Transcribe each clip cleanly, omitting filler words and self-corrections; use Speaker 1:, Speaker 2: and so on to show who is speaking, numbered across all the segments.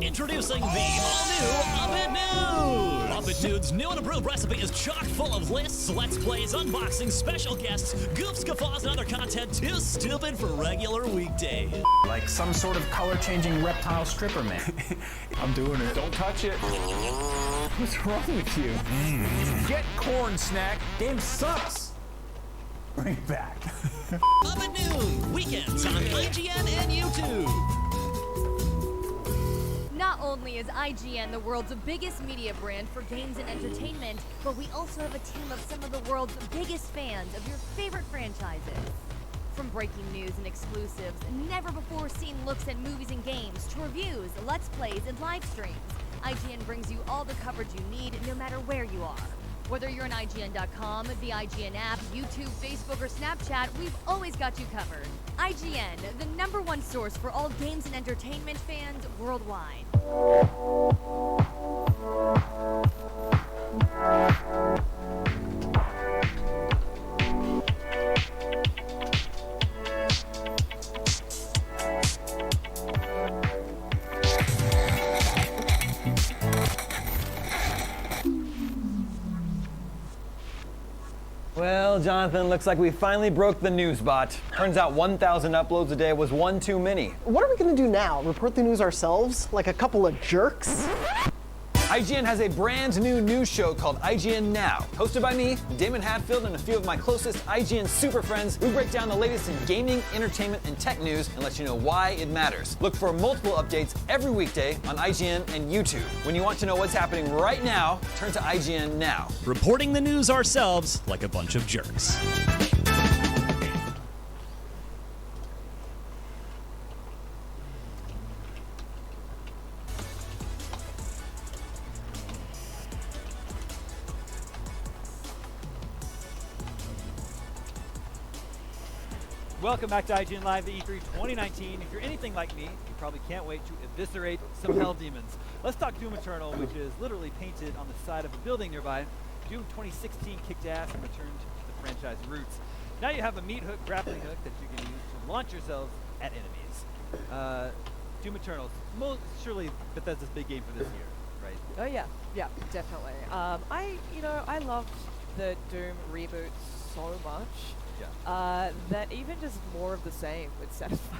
Speaker 1: Introducing the all-new Up It News! Up It News' new and improved recipe is chock full of lists, let's plays, unboxings, special guests, goofs, guffaws, and other content too stupid for regular weekdays.
Speaker 2: Like some sort of color-changing reptile stripper man. I'm doing it. Don't touch it. What's wrong with you? Get corn snack. Game sucks. Bring it back.
Speaker 1: Up It News, weekends on IGN and YouTube.
Speaker 3: Not only is IGN the world's biggest media brand for games and entertainment, but we also have a team of some of the world's biggest fans of your favorite franchises. From breaking news and exclusives, never-before-seen looks at movies and games, to reviews, let's plays, and live streams, IGN brings you all the coverage you need no matter where you are. Whether you're on IGN.com, the IGN app, YouTube, Facebook, or Snapchat, we've always got you covered. IGN, the #1 source for all games and entertainment fans worldwide.
Speaker 4: Well, Jonathan, looks like we finally broke the news bot. Turns out 1,000 uploads a day was one too many.
Speaker 5: What are we gonna do now? Report the news ourselves? Like a couple of jerks?
Speaker 4: IGN has a brand new news show called IGN Now. Hosted by me, Damon Hatfield, and a few of my closest IGN super friends, we break down the latest in gaming, entertainment, and tech news and let you know why it matters. Look for multiple updates every weekday on IGN and YouTube. When you want to know what's happening right now, turn to IGN Now.
Speaker 1: Reporting the news ourselves like a bunch of jerks.
Speaker 6: Welcome back to IGN Live, the E3 2019. If you're anything like me, you probably can't wait to eviscerate some hell demons. Let's talk Doom Eternal, which is literally painted on the side of a building nearby. Doom 2016 kicked ass and returned to the franchise roots. Now you have a meat hook, grappling hook that you can use to launch yourselves at enemies. Doom Eternal, surely Bethesda's big game for this year, right?
Speaker 7: Oh yeah, definitely. I loved the Doom reboot so much.
Speaker 6: Yeah.
Speaker 7: That even just more of the same would satisfy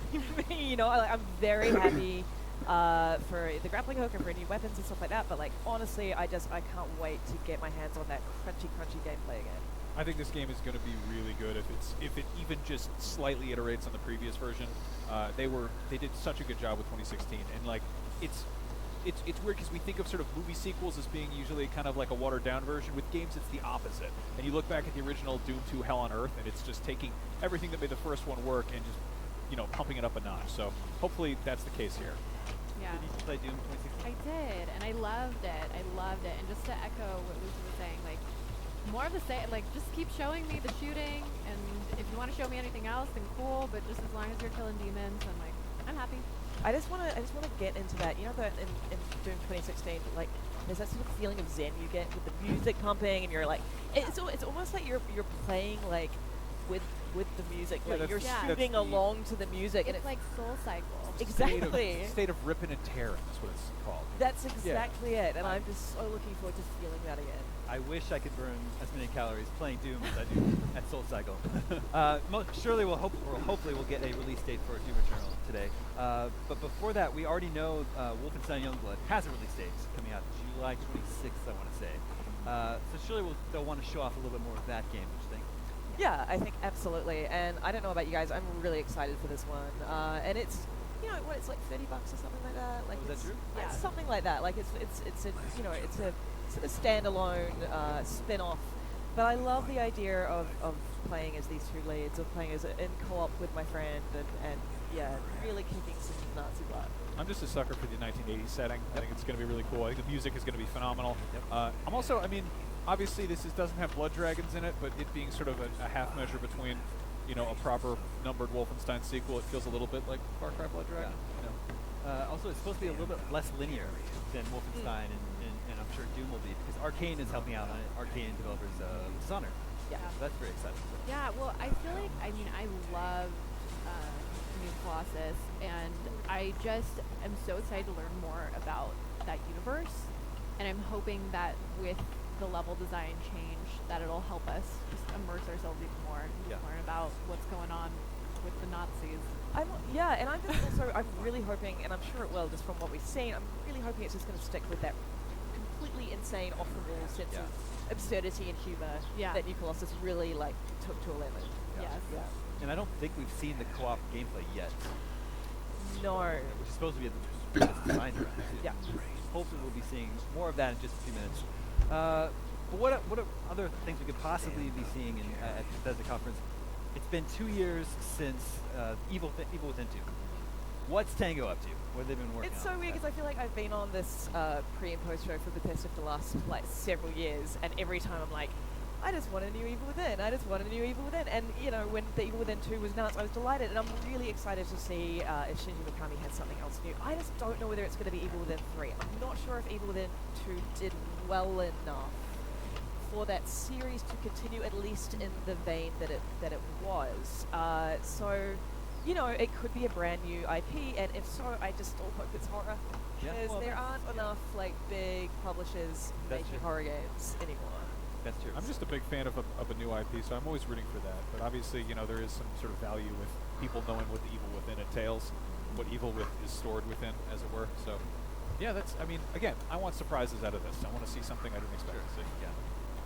Speaker 7: me. I'm very happy for the grappling hook and for new weapons and stuff like that. But honestly, I can't wait to get my hands on that crunchy gameplay again.
Speaker 8: I think this game is going to be really good if it even just slightly iterates on the previous version. They did such a good job with 2016, and it's weird because we think of sort of movie sequels as being usually kind of like a watered-down version. With games, it's the opposite. And you look back at the original Doom 2 Hell on Earth, and it's just taking everything that made the first one work and just, pumping it up a notch. So hopefully that's the case here.
Speaker 9: Yeah.
Speaker 6: Did you play Doom 2016?
Speaker 9: I did, and I loved it. And just to echo what Lucy was saying, more of the same. Just keep showing me the shooting, and if you want to show me anything else, then cool. But just as long as you're killing demons, I'm happy.
Speaker 7: I just want to get into that. That in Doom 2016, there's that sort of feeling of zen you get with the music pumping, and you're it's almost like you're playing with the music, you're shooting along to the music, and
Speaker 9: it's like Soul Cycle.
Speaker 7: Exactly.
Speaker 8: State of ripping and tearing is what it's called.
Speaker 7: That's exactly it, and I'm just so looking forward to feeling that again.
Speaker 6: I wish I could burn as many calories playing Doom as I do at Soul Cycle. Surely hopefully we'll get a release date for Doom Eternal today. But before that, we already know Wolfenstein Youngblood has a release date coming out July 26th, I want to say. So surely they'll want to show off a little bit more of that game, don't you think?
Speaker 7: Yeah, I think absolutely. And I don't know about you guys, I'm really excited for this one. And it's, it's like $30 or something like that.
Speaker 6: Is that true?
Speaker 7: Yeah, something like that. It's a standalone spin-off. But I love the idea of playing as these two leads, of playing as in co-op with my friend, and really kicking some Nazi butt.
Speaker 8: I'm just a sucker for the 1980s setting. I think it's going to be really cool. I think the music is going to be phenomenal. Yep. I'm also, obviously this doesn't have blood dragons in it, but it being sort of a half measure between, a proper numbered Wolfenstein sequel, it feels a little bit like Far Cry Blood Dragon.
Speaker 6: Yeah. Also, it's supposed to be a little bit less linear than Wolfenstein, and I'm sure Doom will be, because Arcane is helping out on it. Arcane developers Dishonored. Yeah. So that's very exciting.
Speaker 9: Yeah, well, I feel like, I love new Colossus, and I just am so excited to learn more about that universe, and I'm hoping that with the level design change that it'll help us just immerse ourselves even more and just learn about what's going on with the Nazis.
Speaker 7: And I'm just also, I'm really hoping, and I'm sure it will just from what we've seen, I'm really hoping it's just going to stick with that completely insane, off-the-wall sense of absurdity and humor that New Colossus really like took to 11.
Speaker 9: Yes.
Speaker 7: Yeah.
Speaker 6: And I don't think we've seen the co-op gameplay yet.
Speaker 7: No.
Speaker 6: Which is supposed to be the design round.
Speaker 7: Yeah.
Speaker 6: Hopefully we'll be seeing more of that in just a few minutes. But what are other things we could possibly be seeing at the Bethesda conference? It's been 2 years since Evil Within 2. What's Tango up to? What have they been working on?
Speaker 7: It's so weird because I feel like I've been on this pre and post show for Bethesda for the last like several years, and every time I'm like, I just want a new Evil Within. I just want a new Evil Within. And you know, when the Evil Within 2 was announced, I was delighted, and I'm really excited to see if Shinji Mikami has something else new. I just don't know whether it's going to be Evil Within 3. I'm not sure if Evil Within 2 did well enough for that series to continue at least in the vein that it was. So, you know, it could be a brand new IP, and if so, I just still hope it's horror. Because there aren't enough like big publishers making horror games anymore.
Speaker 6: That's true.
Speaker 8: I'm just a big fan of a new IP, so I'm always rooting for that. But obviously, you know, there is some sort of value with people knowing what the evil within entails, what evil is stored within, as it were. So, yeah, I mean, again, I want surprises out of this. I want to see something I didn't expect to see.
Speaker 6: Yeah.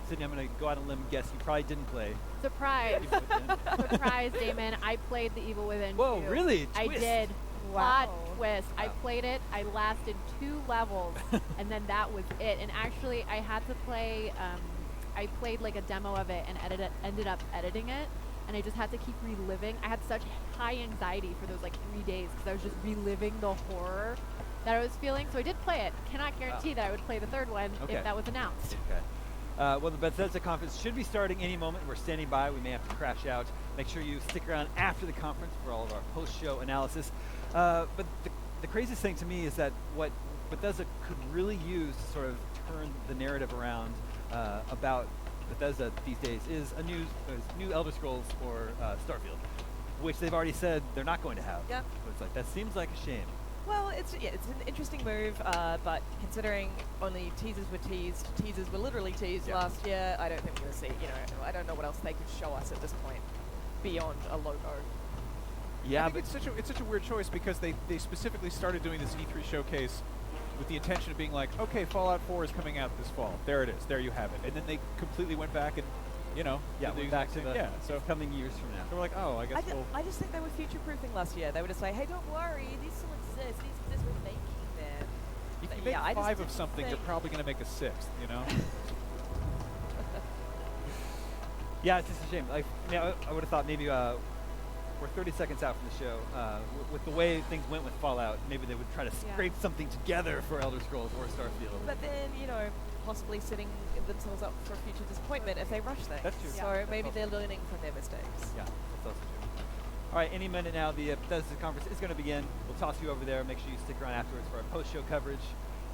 Speaker 6: Sydney, I'm going to go out on a limb and guess you probably didn't play.
Speaker 9: Surprise! Surprise, Damon. I played the Evil Within 2.
Speaker 6: Whoa, really?
Speaker 9: I
Speaker 6: Twist.
Speaker 9: did.
Speaker 7: Wow.
Speaker 9: Plot twist. I played it. I lasted 2 levels, and then that was it. And actually, I had to play. I played like a demo of it and ended up editing it, and I just had to keep reliving. I had such high anxiety for those like 3 days because I was just reliving the horror that I was feeling. So I did play it. Cannot guarantee that I would play the 3rd one if that was announced.
Speaker 6: Okay. Well, the Bethesda conference should be starting any moment. We're standing by. We may have to crash out. Make sure you stick around after the conference for all of our post-show analysis. But the craziest thing to me is that what Bethesda could really use to sort of turn the narrative around about Bethesda these days is a new Elder Scrolls or Starfield, which they've already said they're not going to have.
Speaker 7: Yep.
Speaker 6: So it's like, that seems like a shame.
Speaker 7: Well, it's an interesting move, but considering only teasers were literally teased last year, I don't think we're going to see, you know, I don't know what else they could show us at this point beyond a logo.
Speaker 6: Yeah,
Speaker 8: I think it's such a weird choice because they specifically started doing this E3 showcase with the intention of being like, okay, Fallout 4 is coming out this fall. There it is. There you have it. And then they completely went back and, you know,
Speaker 6: went back to the
Speaker 8: so
Speaker 6: coming years from now.
Speaker 8: So we're like, oh, I guess
Speaker 7: I just think they were future-proofing last year. They were just like, hey, don't worry, these still exist. These exist, we're making them.
Speaker 8: if
Speaker 7: But
Speaker 8: you make
Speaker 7: I just
Speaker 8: 5 of
Speaker 7: didn't
Speaker 8: something, you're
Speaker 7: think-
Speaker 8: probably going to make a 6th, you know?
Speaker 6: Yeah, it's just a shame. Like, I would have thought maybe we're 30 seconds out from the show. With the way things went with Fallout, maybe they would try to scrape something together for Elder Scrolls or Starfield.
Speaker 7: But then, you know, possibly setting themselves up for future disappointment if they rush things.
Speaker 6: That's true.
Speaker 7: So
Speaker 6: That's
Speaker 7: maybe
Speaker 6: also
Speaker 7: they're learning from their mistakes.
Speaker 6: Yeah, that's also true. All right, any minute now, the Bethesda conference is going to begin. We'll toss you over there. Make sure you stick around afterwards for our post-show coverage.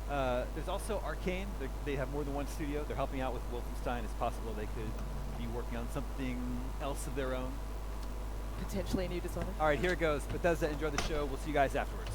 Speaker 6: There's also Arcane. They have more than one studio. They're helping out with Wolfenstein. It's possible they could be working on something else of their own.
Speaker 7: Potentially a new Dishonored.
Speaker 6: All right, here it goes. Bethesda, enjoy the show. We'll see you guys afterwards.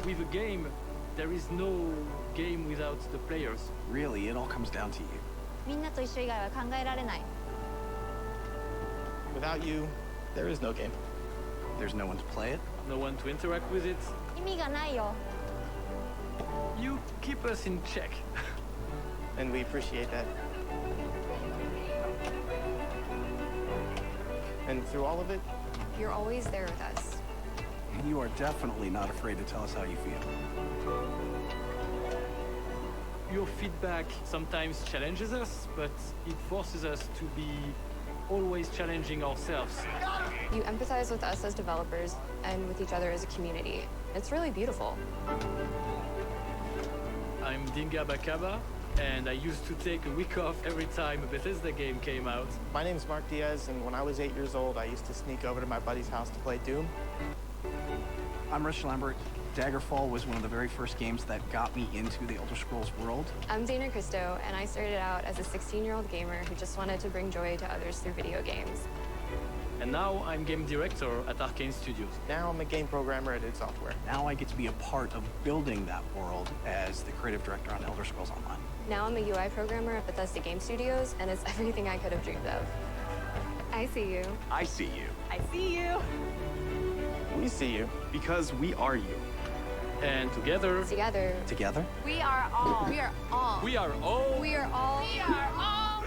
Speaker 10: With a game, there is no game without the players.
Speaker 11: Really, it all comes down to you.
Speaker 12: みんなと一緒以外は考えられない。
Speaker 11: Without you, there is no game. There's no one to play it.
Speaker 10: No one to interact with it.
Speaker 12: 意味がないよ。
Speaker 10: You keep us in check.
Speaker 11: And we appreciate that. And through all of it,
Speaker 12: You're always there with us.
Speaker 11: and you are definitely not afraid to tell us how you feel.
Speaker 10: Your feedback sometimes challenges us, but it forces us to be always challenging ourselves.
Speaker 12: You empathize with us as developers and with each other as a community. It's really beautiful.
Speaker 10: I'm Dinga Bakaba, and I used to take a week off every time a Bethesda game came out.
Speaker 13: My name's Mark Diaz, and when I was 8 years old, I used to sneak over to my buddy's house to play Doom.
Speaker 11: I'm Rich Lambert. Daggerfall was one of the very first games that got me into the Elder Scrolls world.
Speaker 12: I'm Dana Christo, and I started out as a 16-year-old gamer who just wanted to bring joy to others through video games.
Speaker 10: And now I'm game director at Arcane Studios.
Speaker 13: Now I'm a game programmer at id Software.
Speaker 11: Now I get to be a part of building that world as the creative director on Elder Scrolls Online.
Speaker 12: Now I'm a UI programmer at Bethesda Game Studios, and it's everything I could have dreamed of. I see you.
Speaker 11: I see you.
Speaker 7: I see you.
Speaker 13: We see you.
Speaker 11: Because we are you.
Speaker 10: And together,
Speaker 11: Together?
Speaker 12: We are all. We are all.
Speaker 10: we are all
Speaker 12: We are all. We are all.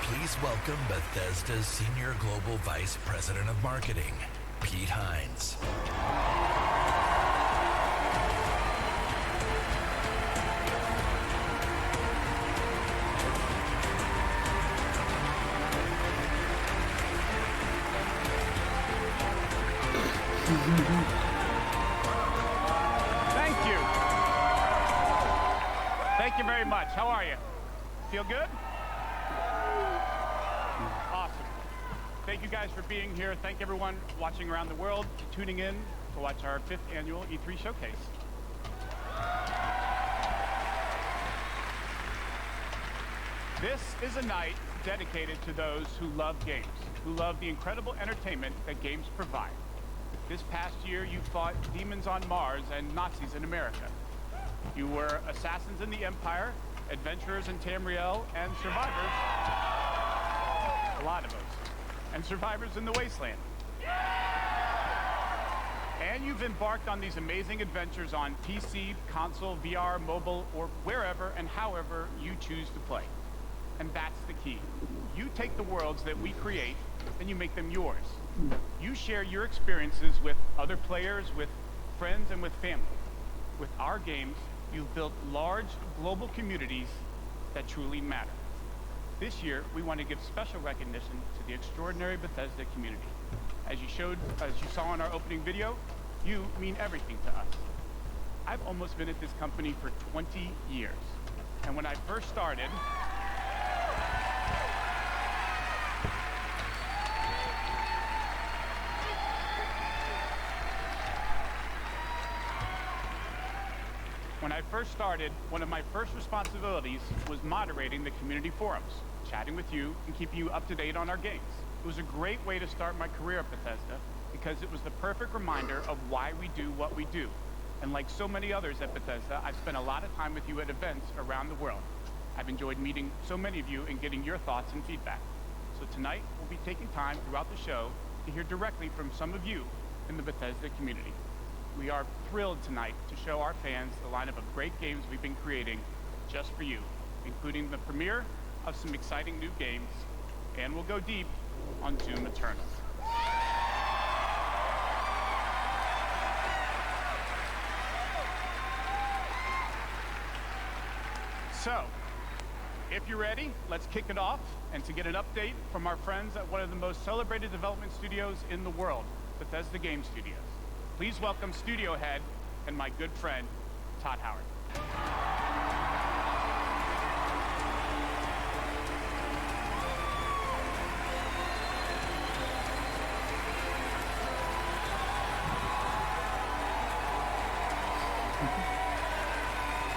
Speaker 14: Please welcome Bethesda's Senior Global Vice President of Marketing, Pete Hines.
Speaker 15: Thank you. Thank you very much. How are you? Feel good? Awesome. Thank you guys for being here. Thank everyone watching around the world, tuning in to watch our 5th annual E3 showcase. This is a night dedicated to those who love games, who love the incredible entertainment that games provide. This past year, you fought demons on Mars and Nazis in America. You were assassins in the Empire, adventurers in Tamriel, and survivors, a lot of us, and survivors in the Wasteland. And you've embarked on these amazing adventures on PC, console, VR, mobile, or wherever and however you choose to play. And that's the key. You take the worlds that we create, and you make them yours. You share your experiences with other players, with friends, and with family. With our games, you've built large global communities that truly matter. This year, we want to give special recognition to the extraordinary Bethesda community. As you saw in our opening video, you mean everything to us. I've almost been at this company for 20 years. And when I first started, one of my first responsibilities was moderating the community forums, chatting with you, and keeping you up to date on our games. It was a great way to start my career at Bethesda because it was the perfect reminder of why we do what we do. And like so many others at Bethesda, I've spent a lot of time with you at events around the world. I've enjoyed meeting so many of you and getting your thoughts and feedback. So tonight, we'll be taking time throughout the show to hear directly from some of you in the Bethesda community. We are thrilled tonight to show our fans the lineup of great games we've been creating just for you, including the premiere of some exciting new games, and we'll go deep on Doom Eternal. So, if you're ready, let's kick it off. And to get an update from our friends at one of the most celebrated development studios in the world, Bethesda Game Studios, please welcome studio head and my good friend, Todd Howard.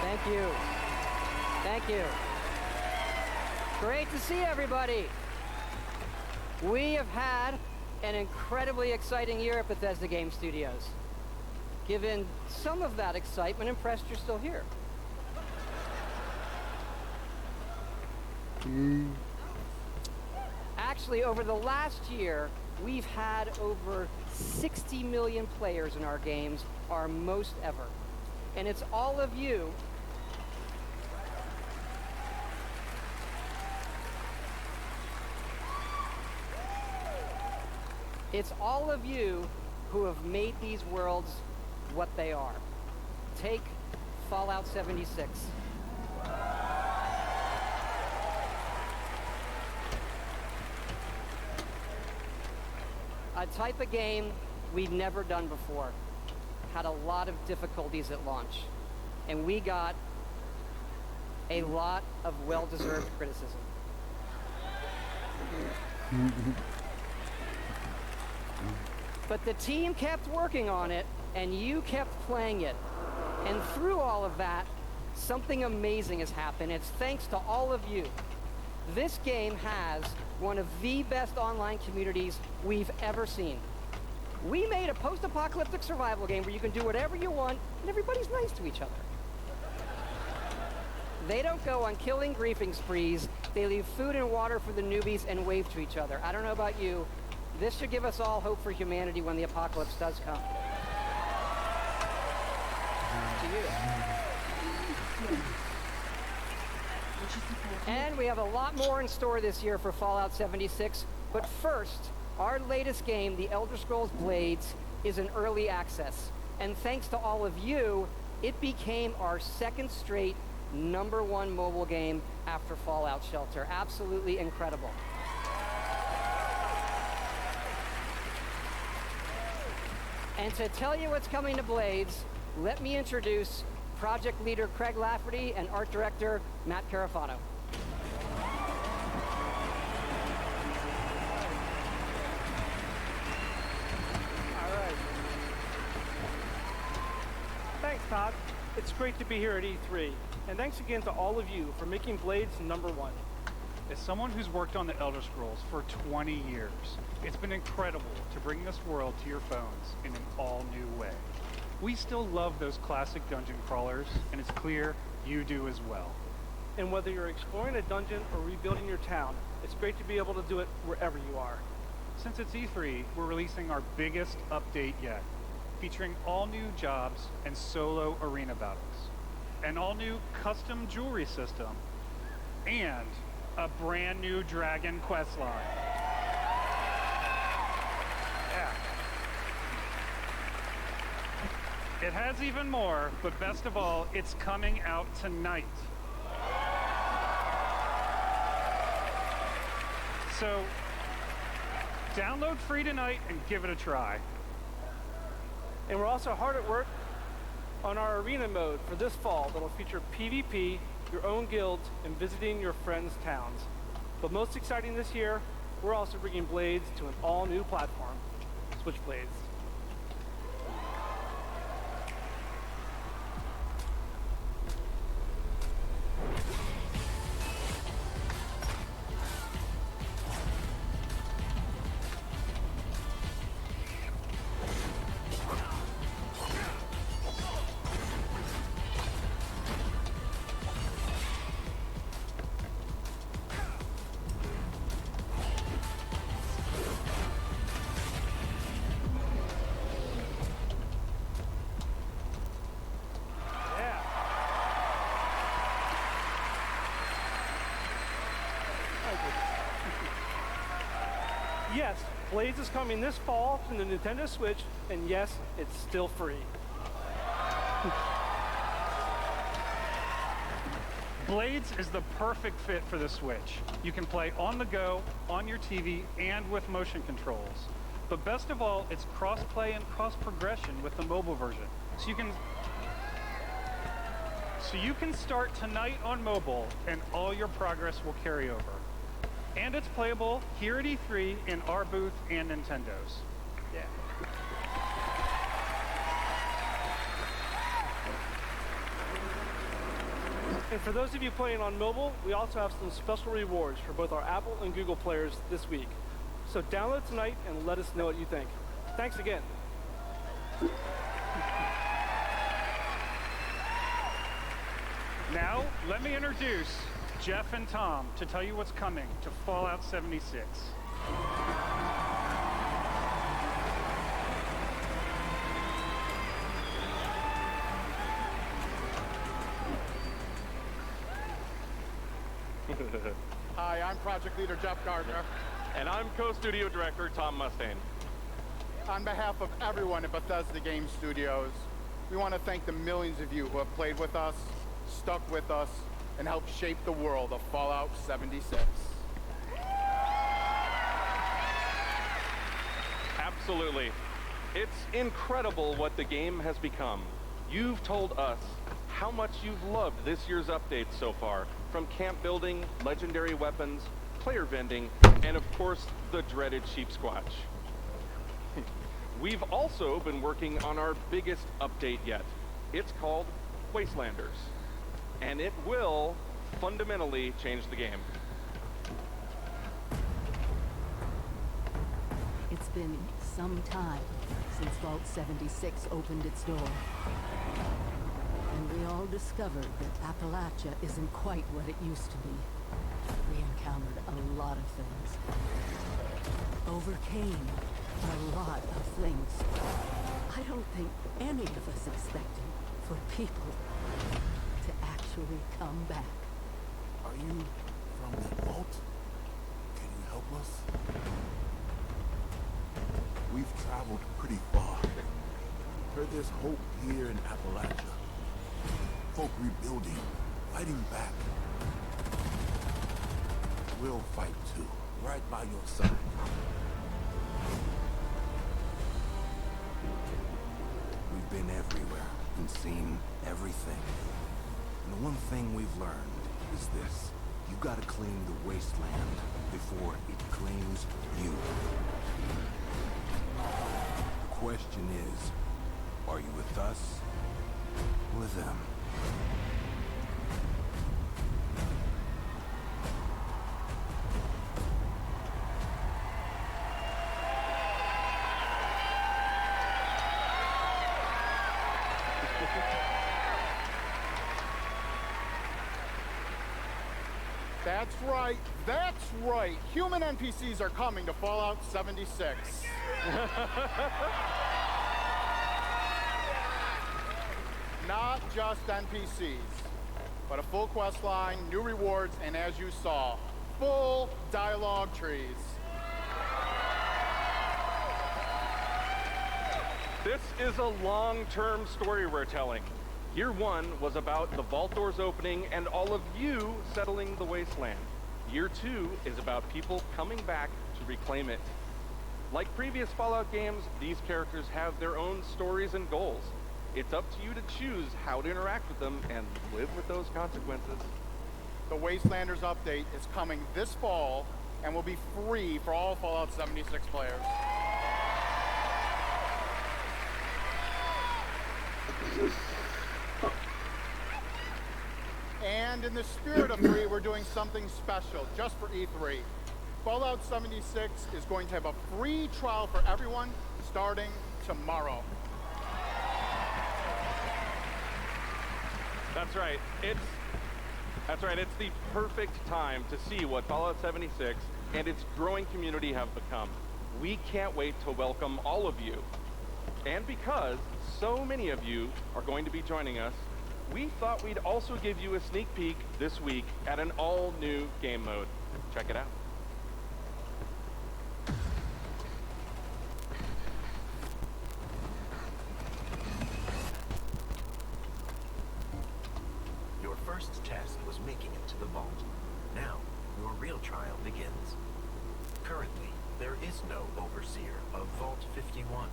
Speaker 16: Thank you. Thank you. Great to see everybody. We have had an incredibly exciting year at Bethesda Game Studios. Given some of that excitement, impressed you're still here. Actually, over the last year, we've had over 60 million players in our games, our most ever. And it's all of you who have made these worlds what they are. Take Fallout 76. A type of game we'd never done before. Had a lot of difficulties at launch. And we got a lot of well-deserved criticism. But the team kept working on it, and you kept playing it. And through all of that, something amazing has happened. It's thanks to all of you. This game has one of the best online communities we've ever seen. We made a post-apocalyptic survival game where you can do whatever you want, and everybody's nice to each other. They don't go on killing griefing sprees. They leave food and water for the newbies and wave to each other. I don't know about you. This should give us all hope for humanity when the apocalypse does come. To you. And we have a lot more in store this year for Fallout 76. But first, our latest game, The Elder Scrolls Blades, is in early access. And thanks to all of you, it became our second straight #1 mobile game after Fallout Shelter. Absolutely incredible. And to tell you what's coming to Blades, let me introduce project leader Craig Lafferty and art director Matt Carafano.
Speaker 17: All right. Thanks, Todd. It's great to be here at E3. And thanks again to all of you for making Blades #1.
Speaker 18: As someone who's worked on the Elder Scrolls for 20 years, it's been incredible to bring this world to your phones in an all-new way. We still love those classic dungeon crawlers, and it's clear you do as well.
Speaker 17: And whether you're exploring a dungeon or rebuilding your town, it's great to be able to do it wherever you are.
Speaker 18: Since it's E3, we're releasing our biggest update yet, featuring all new jobs and solo arena battles, an all-new custom jewelry system, and a brand new dragon quest line. Yeah. It has even more, but best of all, it's coming out tonight. So, download free tonight and give it a try.
Speaker 17: And we're also hard at work on our arena mode for this fall that'll feature PvP, your own guilds, and visiting your friends' towns. But most exciting this year, we're also bringing Blades to an all-new platform, Switchblades. Yes, Blades is coming this fall to the Nintendo Switch, and yes, it's still free.
Speaker 18: Blades is the perfect fit for the Switch. You can play on the go, on your TV, and with motion controls. But best of all, it's cross-play and cross-progression with the mobile version. So you can start tonight on mobile, and all your progress will carry over. And it's playable here at E3 in our booth and Nintendo's. Yeah.
Speaker 17: And for those of you playing on mobile, we also have some special rewards for both our Apple and Google players this week. So download tonight and let us know what you think. Thanks again.
Speaker 18: Now, let me introduce Jeff and Tom to tell you what's coming to Fallout 76.
Speaker 19: Hi, I'm Project Leader Jeff Gardner.
Speaker 20: And I'm Co-Studio Director Tom Mustaine.
Speaker 19: On behalf of everyone at Bethesda Game Studios, we want to thank the millions of you who have played with us, stuck with us, and helped shape the world of Fallout 76.
Speaker 20: Absolutely. It's incredible what the game has become. You've told us how much you've loved this year's updates so far, from camp building, legendary weapons, player vending, and of course, the dreaded sheep squatch. We've also been working on our biggest update yet. It's called Wastelanders, and it will fundamentally change the game.
Speaker 21: It's been some time since Vault 76 opened its door. And we all discovered that Appalachia isn't quite what it used to be. We encountered a lot of things. Overcame a lot of things. I don't think any of us expected for people to actually come back.
Speaker 22: Are you from the vault? Can you help us? We've traveled pretty far. Heard there's hope here in Appalachia. Folk rebuilding, fighting back. We'll fight too, right by your side. We've been everywhere and seen everything. And the one thing we've learned is this. You gotta claim the wasteland before it claims you. The question is, are you with us or with them?
Speaker 19: That's right. Human NPCs are coming to Fallout 76. Not just NPCs, but a full quest line, new rewards, and as you saw, full dialogue trees.
Speaker 20: This is a long-term story we're telling. Year 1 was about the vault doors opening and all of you settling the wasteland. Year 2 is about people coming back to reclaim it. Like previous Fallout games, these characters have their own stories and goals. It's up to you to choose how to interact with them and live with those consequences.
Speaker 19: The Wastelanders update is coming this fall and will be free for all Fallout 76 players. And in the spirit of free, we're doing something special just for E3. Fallout 76 is going to have a free trial for everyone starting tomorrow.
Speaker 20: That's right. It's the perfect time to see what Fallout 76 and its growing community have become. We can't wait to welcome all of you. And because so many of you are going to be joining us, we thought we'd also give you a sneak peek this week at an all-new game mode. Check it out.
Speaker 2: trial begins. Currently, there is no overseer of Vault 51.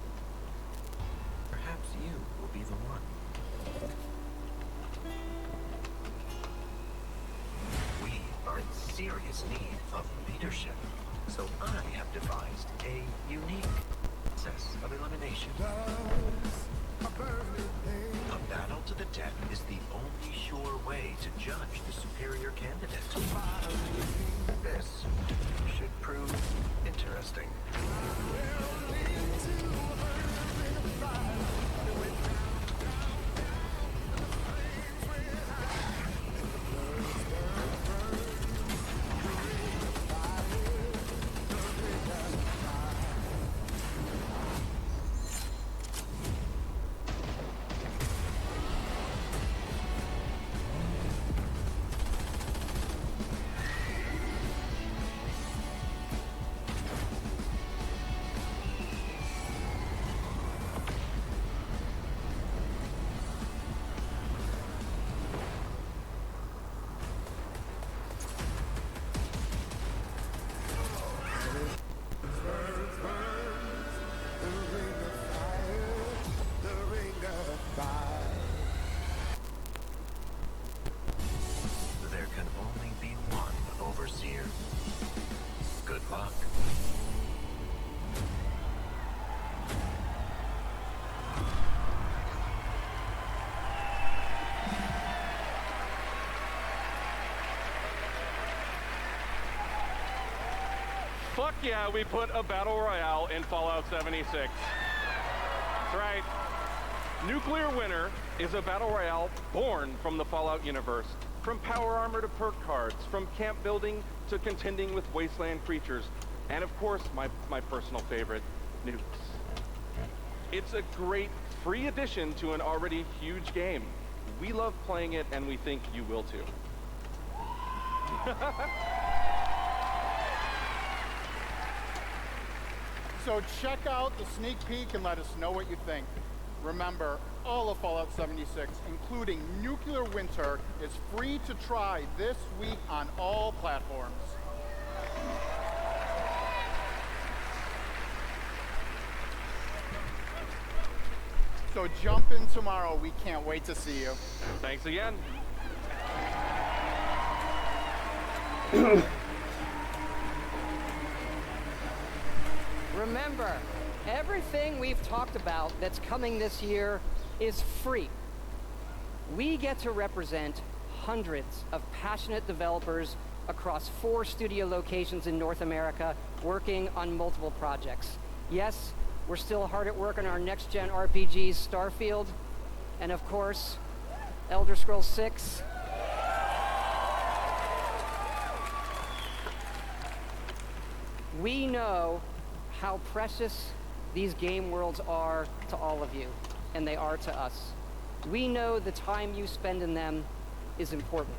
Speaker 2: Perhaps you will be the one. We are in serious need of leadership, so I have devised a unique process of elimination. A battle to the death is the only sure way to judge the superior candidate. This should prove interesting. There can only be one overseer. Good luck.
Speaker 20: Fuck yeah, we put a battle royale in Fallout 76. That's right. Nuclear Winter is a battle royale born from the Fallout universe. From power armor to perk cards, from camp building to contending with wasteland creatures, and of course, my personal favorite, nukes. It's a great free addition to an already huge game. We love playing it, and we think you will too.
Speaker 19: So check out the sneak peek and let us know what you think. Remember, all of Fallout 76, including Nuclear Winter, is free to try this week on all platforms. So jump in tomorrow. We can't wait to see you.
Speaker 20: Thanks again.
Speaker 16: Remember, everything we've talked about that's coming this year is free. We get to represent hundreds of passionate developers across 4 studio locations in North America working on multiple projects. Yes, we're still hard at work on our next-gen RPGs, Starfield, and of course, Elder Scrolls 6. We know how precious these game worlds are to all of you, and they are to us. We know the time you spend in them is important.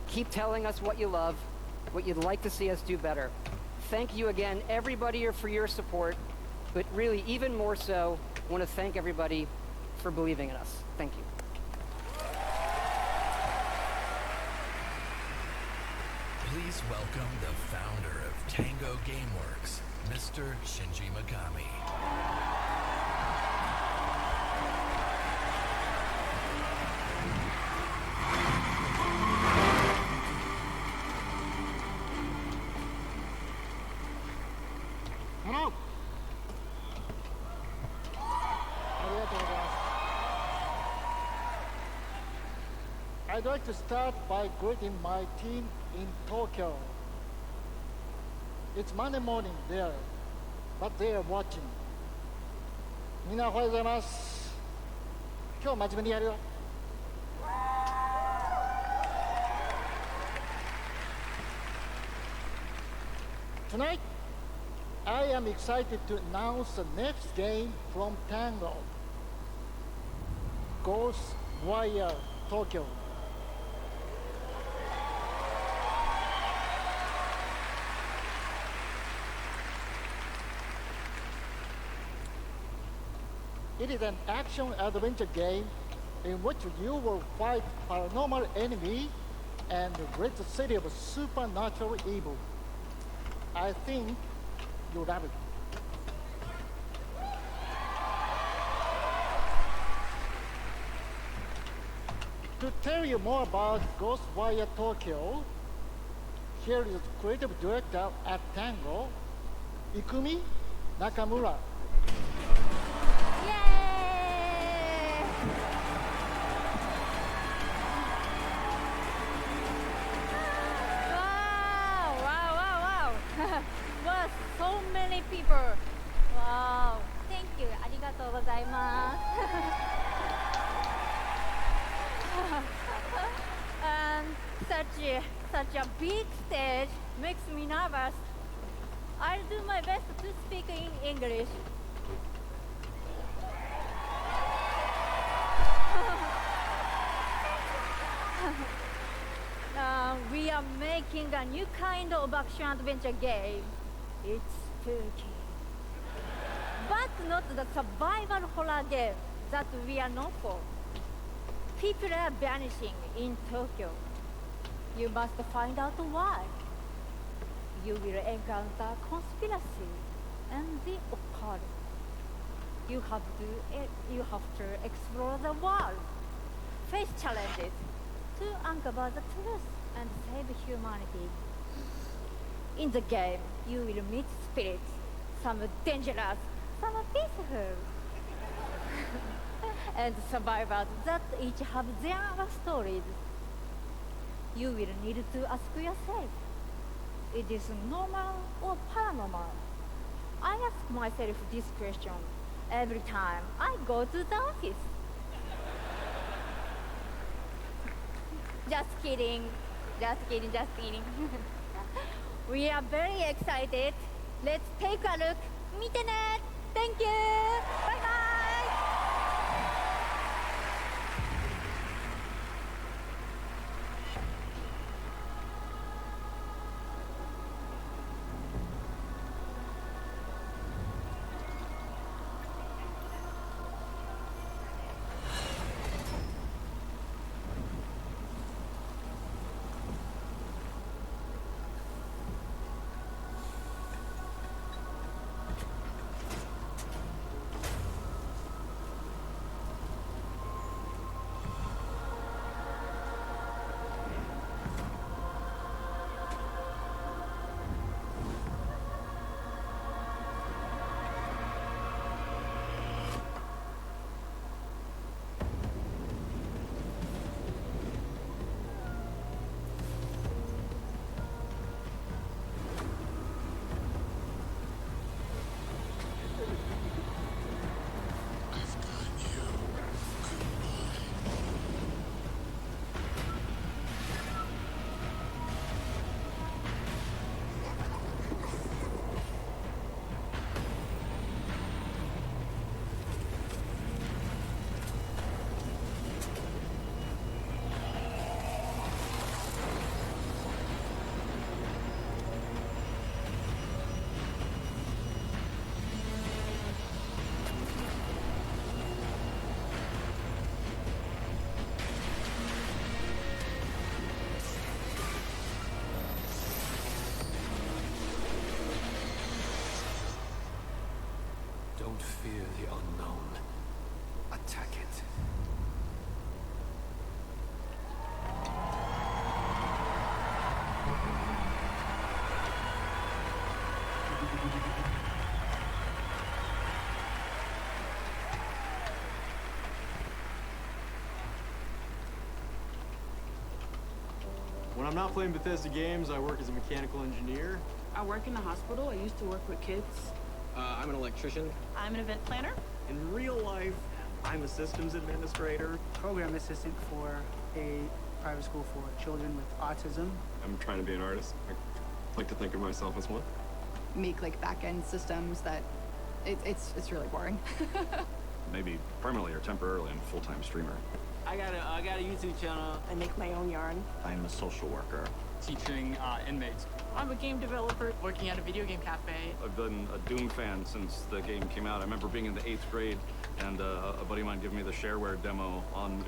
Speaker 16: Keep telling us what you love, what you'd like to see us do better. Thank you again, everybody, for your support, but really, even more so, I want to thank everybody for believing in us. Thank you.
Speaker 14: Please welcome the founder of Tango Gameworks, Mr. Shinji Mikami.
Speaker 3: Hello. I'd like to start by greeting my team in Tokyo. It's Monday morning there, but they are watching. みんなおはようございます。今日真面目にやるよ。Tonight, I am excited to announce the next game from Tango, Ghost Warrior Tokyo. It is an action-adventure game in which you will fight paranormal enemy and rid the city of supernatural evil. I think you love it. To tell you more about Ghostwire Tokyo, here is creative director at Tango, Ikumi Nakamura.
Speaker 4: Wow, so many people. Wow, thank you. ありがとうございます。And such a big stage makes me nervous. I'll do my best to speak in English. We are making a new kind of action-adventure game. It's spooky. But not the survival horror game that we are known for. People are vanishing in Tokyo. You must find out why. You will encounter conspiracy and the occult. You have to explore the world, face challenges, to uncover the truth and save humanity. In the game, you will meet spirits, some dangerous, some peaceful, and survivors that each have their stories. You will need to ask yourself, is this normal or paranormal? I ask myself this question every time I go to the office. Just kidding. We are very excited. Let's take a look. 見てね. Thank you. Bye bye.
Speaker 2: Don't fear the unknown. Attack it.
Speaker 5: When I'm not playing Bethesda games, I work as a mechanical engineer.
Speaker 23: I work in the hospital. I used to work with kids.
Speaker 5: I'm an electrician.
Speaker 23: I'm an event planner.
Speaker 5: In real life, I'm a systems administrator.
Speaker 24: Program assistant for a private school for children with autism.
Speaker 5: I'm trying to be an artist. I like to think of myself as one.
Speaker 25: Make like back-end systems that it's really boring.
Speaker 5: Maybe permanently or temporarily, I'm a full-time streamer.
Speaker 23: I got a YouTube channel. I make my own yarn.
Speaker 5: I'm a social worker.
Speaker 23: Teaching inmates. I'm a game developer working at a video game cafe.
Speaker 5: I've been a Doom fan since the game came out. I remember being in the 8th grade and a buddy of mine giving me the shareware demo on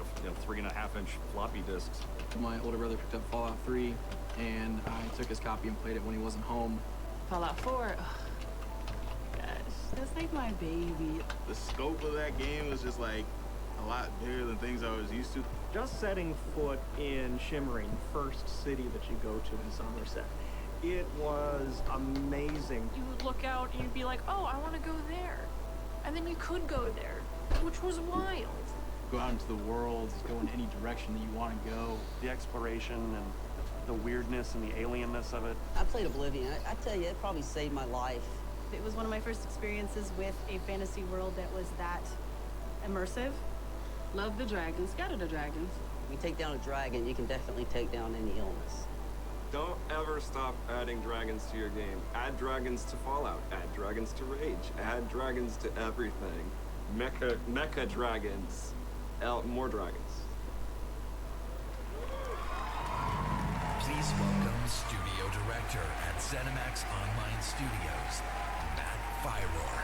Speaker 5: 3.5-inch floppy disks.
Speaker 26: My older brother picked up Fallout 3 and I took his copy and played it when he wasn't home.
Speaker 23: Fallout 4. Oh, gosh, that's like my baby.
Speaker 1: The scope of that game was just like a lot bigger than things I was used to.
Speaker 6: Just setting foot in Shimmering, first city that you go to in Somerset, it was amazing.
Speaker 23: You would look out and you'd be like, oh, I want to go there. And then you could go there, which was wild.
Speaker 7: Go out into the world, go in any direction that you want to go.
Speaker 5: The exploration and the weirdness and the alienness of it.
Speaker 8: I played Oblivion. I tell you, it probably saved my life.
Speaker 9: It was one of my first experiences with a fantasy world that was that immersive. Love the dragons, scattered the dragons.
Speaker 8: You take down a dragon, you can definitely take down any illness.
Speaker 26: Don't ever stop adding dragons to your game. Add dragons to Fallout, add dragons to Rage, add dragons to everything. Mecha dragons, more dragons.
Speaker 14: Please welcome Studio Director at ZeniMax Online Studios, Matt Fyror.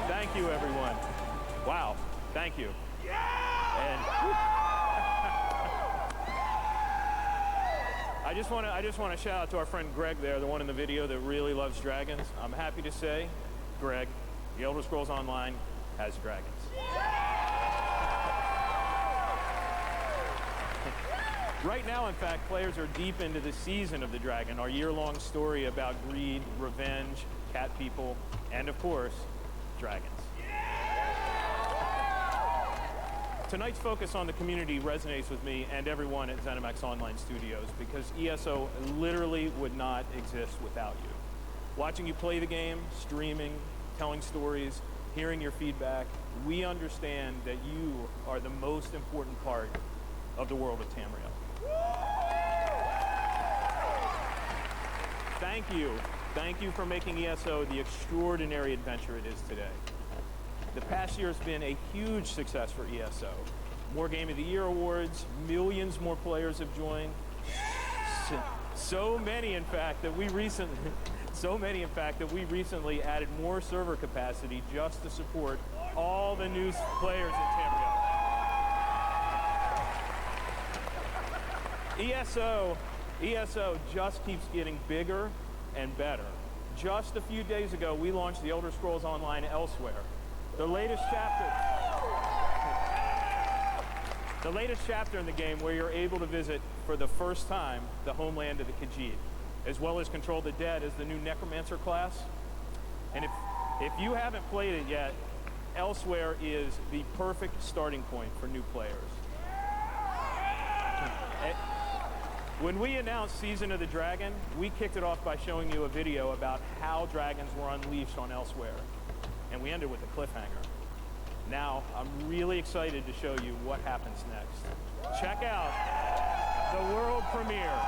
Speaker 27: Thank you, everyone. Wow, thank you. And I just want to shout out to our friend Greg there, the one in the video that really loves dragons. I'm happy to say, Greg, The Elder Scrolls Online has dragons. Right now, in fact, players are deep into the season of the dragon, our year-long story about greed, revenge, cat people, and of course, dragons. Tonight's focus on the community resonates with me and everyone at ZeniMax Online Studios because ESO literally would not exist without you. Watching you play the game, streaming, telling stories, hearing your feedback, we understand that you are the most important part of the world of Tamriel. Thank you. Thank you for making ESO the extraordinary adventure it is today. The past year has been a huge success for ESO. More Game of the Year awards, millions more players have joined. So many, in fact, that we recently added more server capacity just to support all the new players in Tamriel. ESO just keeps getting bigger and better. Just a few days ago, we launched The Elder Scrolls Online Elsewhere. The latest chapter in the game where you're able to visit for the first time the homeland of the Khajiit, as well as control the dead as the new Necromancer class. And if you haven't played it yet, Elsewhere is the perfect starting point for new players. When we announced Season of the Dragon, we kicked it off by showing you a video about how dragons were unleashed on Elsewhere. And we ended with a cliffhanger. Now, I'm really excited to show you what happens next. Check out the world premiere.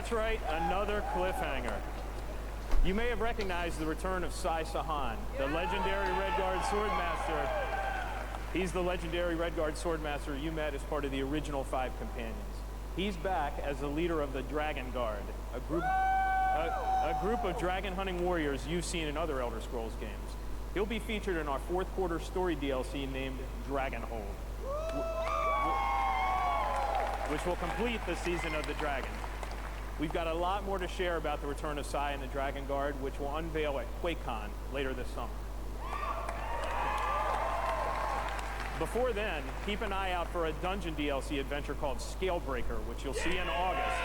Speaker 27: That's right, another cliffhanger. You may have recognized the return of Sai Sahan, the legendary Redguard Swordmaster. He's the legendary Redguard Swordmaster you met as part of the original 5 companions. He's back as the leader of the Dragon Guard, a group of dragon hunting warriors you've seen in other Elder Scrolls games. He'll be featured in our 4th quarter story DLC named Dragonhold, which will complete the Season of the Dragon. We've got a lot more to share about the return of Sai and the Dragon Guard, which will unveil at QuakeCon later this summer. Before then, keep an eye out for a dungeon DLC adventure called Scalebreaker, which you'll see in August.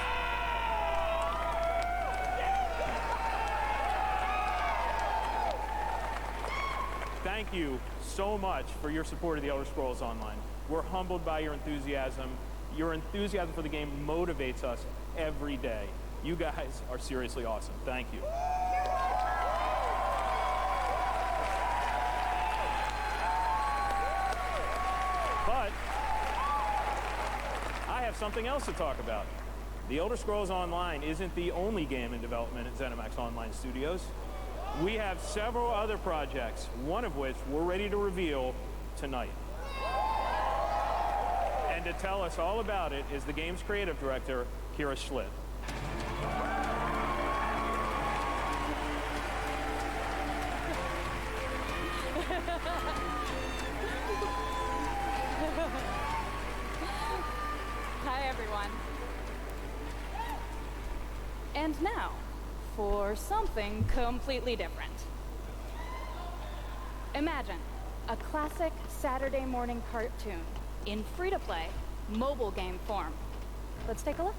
Speaker 27: Thank you so much for your support of the Elder Scrolls Online. We're humbled by your enthusiasm. Your enthusiasm for the game motivates us every day. You guys are seriously awesome. Thank you. But I have something else to talk about. The Elder Scrolls Online isn't the only game in development at ZeniMax Online Studios. We have several other projects, one of which we're ready to reveal tonight. And to tell us all about it is the game's creative director, Kira Schlitt.
Speaker 10: Hi, everyone. And now, for something completely different. Imagine a classic Saturday morning cartoon in free-to-play, mobile game form. Let's take a look.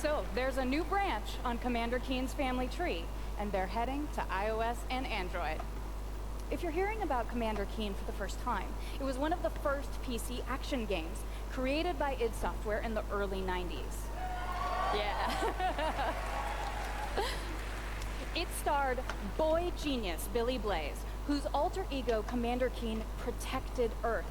Speaker 10: So, there's a new branch on Commander Keen's family tree, and they're heading to iOS and Android. If you're hearing about Commander Keen for the first time, it was one of the first PC action games created by id Software in the early 90s. Yeah. It starred boy genius Billy Blaze, whose alter ego Commander Keen protected Earth.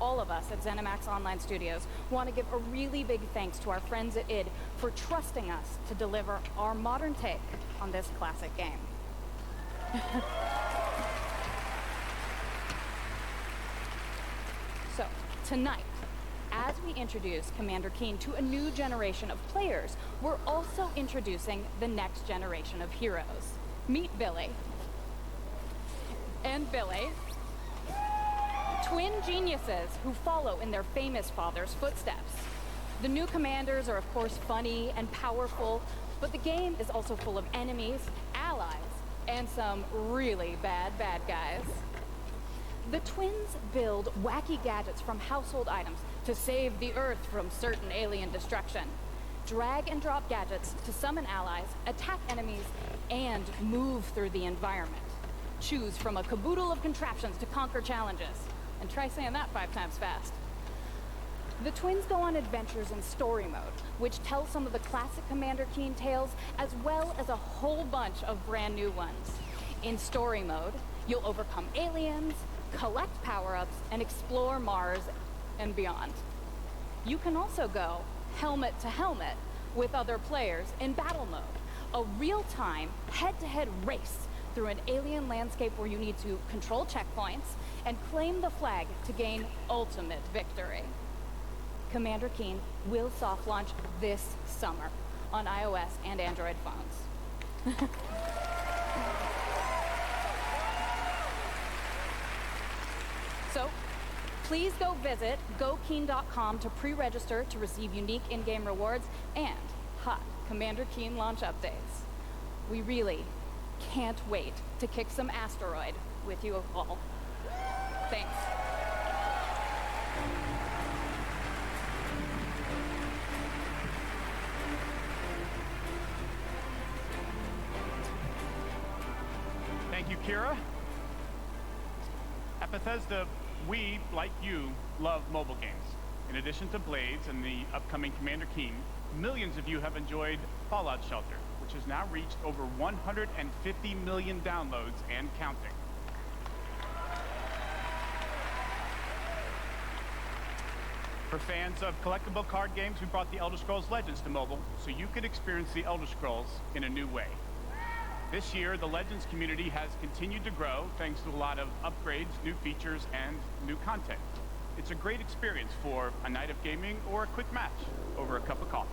Speaker 10: All of us at ZeniMax Online Studios want to give a really big thanks to our friends at id for trusting us to deliver our modern take on this classic game. So, tonight, as we introduce Commander Keen to a new generation of players, we're also introducing the next generation of heroes. Meet Billy. And Billy. Twin geniuses who follow in their famous father's footsteps. The new commanders are of course funny and powerful, but the game is also full of enemies, allies, and some really bad guys. The twins build wacky gadgets from household items to save the Earth from certain alien destruction. Drag and drop gadgets to summon allies, attack enemies, and move through the environment. Choose from a caboodle of contraptions to conquer challenges. And try saying that 5 times fast. The twins go on adventures in story mode, which tells some of the classic Commander Keen tales, as well as a whole bunch of brand new ones. In story mode, you'll overcome aliens, collect power-ups, and explore Mars and beyond. You can also go helmet to helmet with other players in battle mode, a real-time, head-to-head race through an alien landscape where you need to control checkpoints and claim the flag to gain ultimate victory. Commander Keen will soft launch this summer, on iOS and Android phones. So, please go visit gokeen.com to pre-register to receive unique in-game rewards and hot Commander Keen launch updates. We really can't wait to kick some asteroid with you all. Thanks.
Speaker 11: Thank you, Kira. At Bethesda, we, like you, love mobile games. In addition to Blades and the upcoming Commander Keen, millions of you have enjoyed Fallout Shelter, which has now reached over 150 million downloads and counting. For fans of collectible card games, we brought the Elder Scrolls Legends to mobile, so you could experience the Elder Scrolls in a new way. This year, the Legends community has continued to grow thanks to a lot of upgrades, new features, and new content. It's a great experience for a night of gaming or a quick match over a cup of coffee.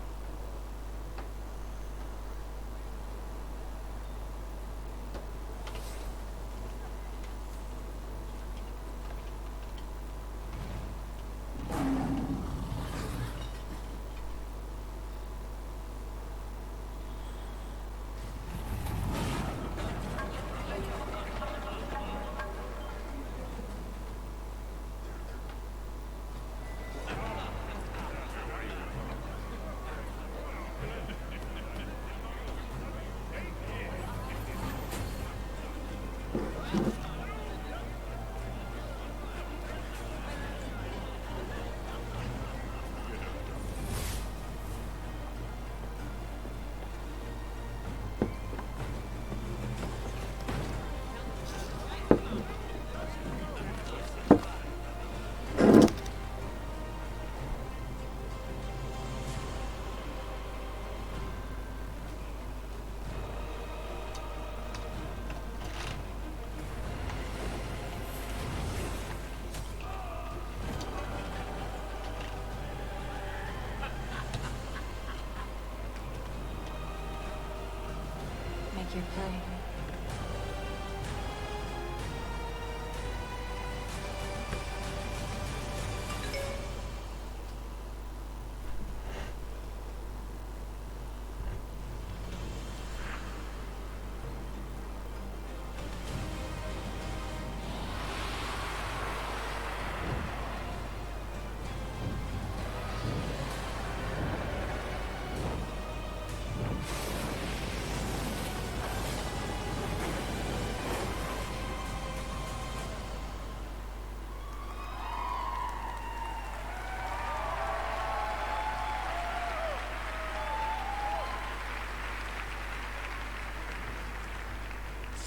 Speaker 12: Make your play.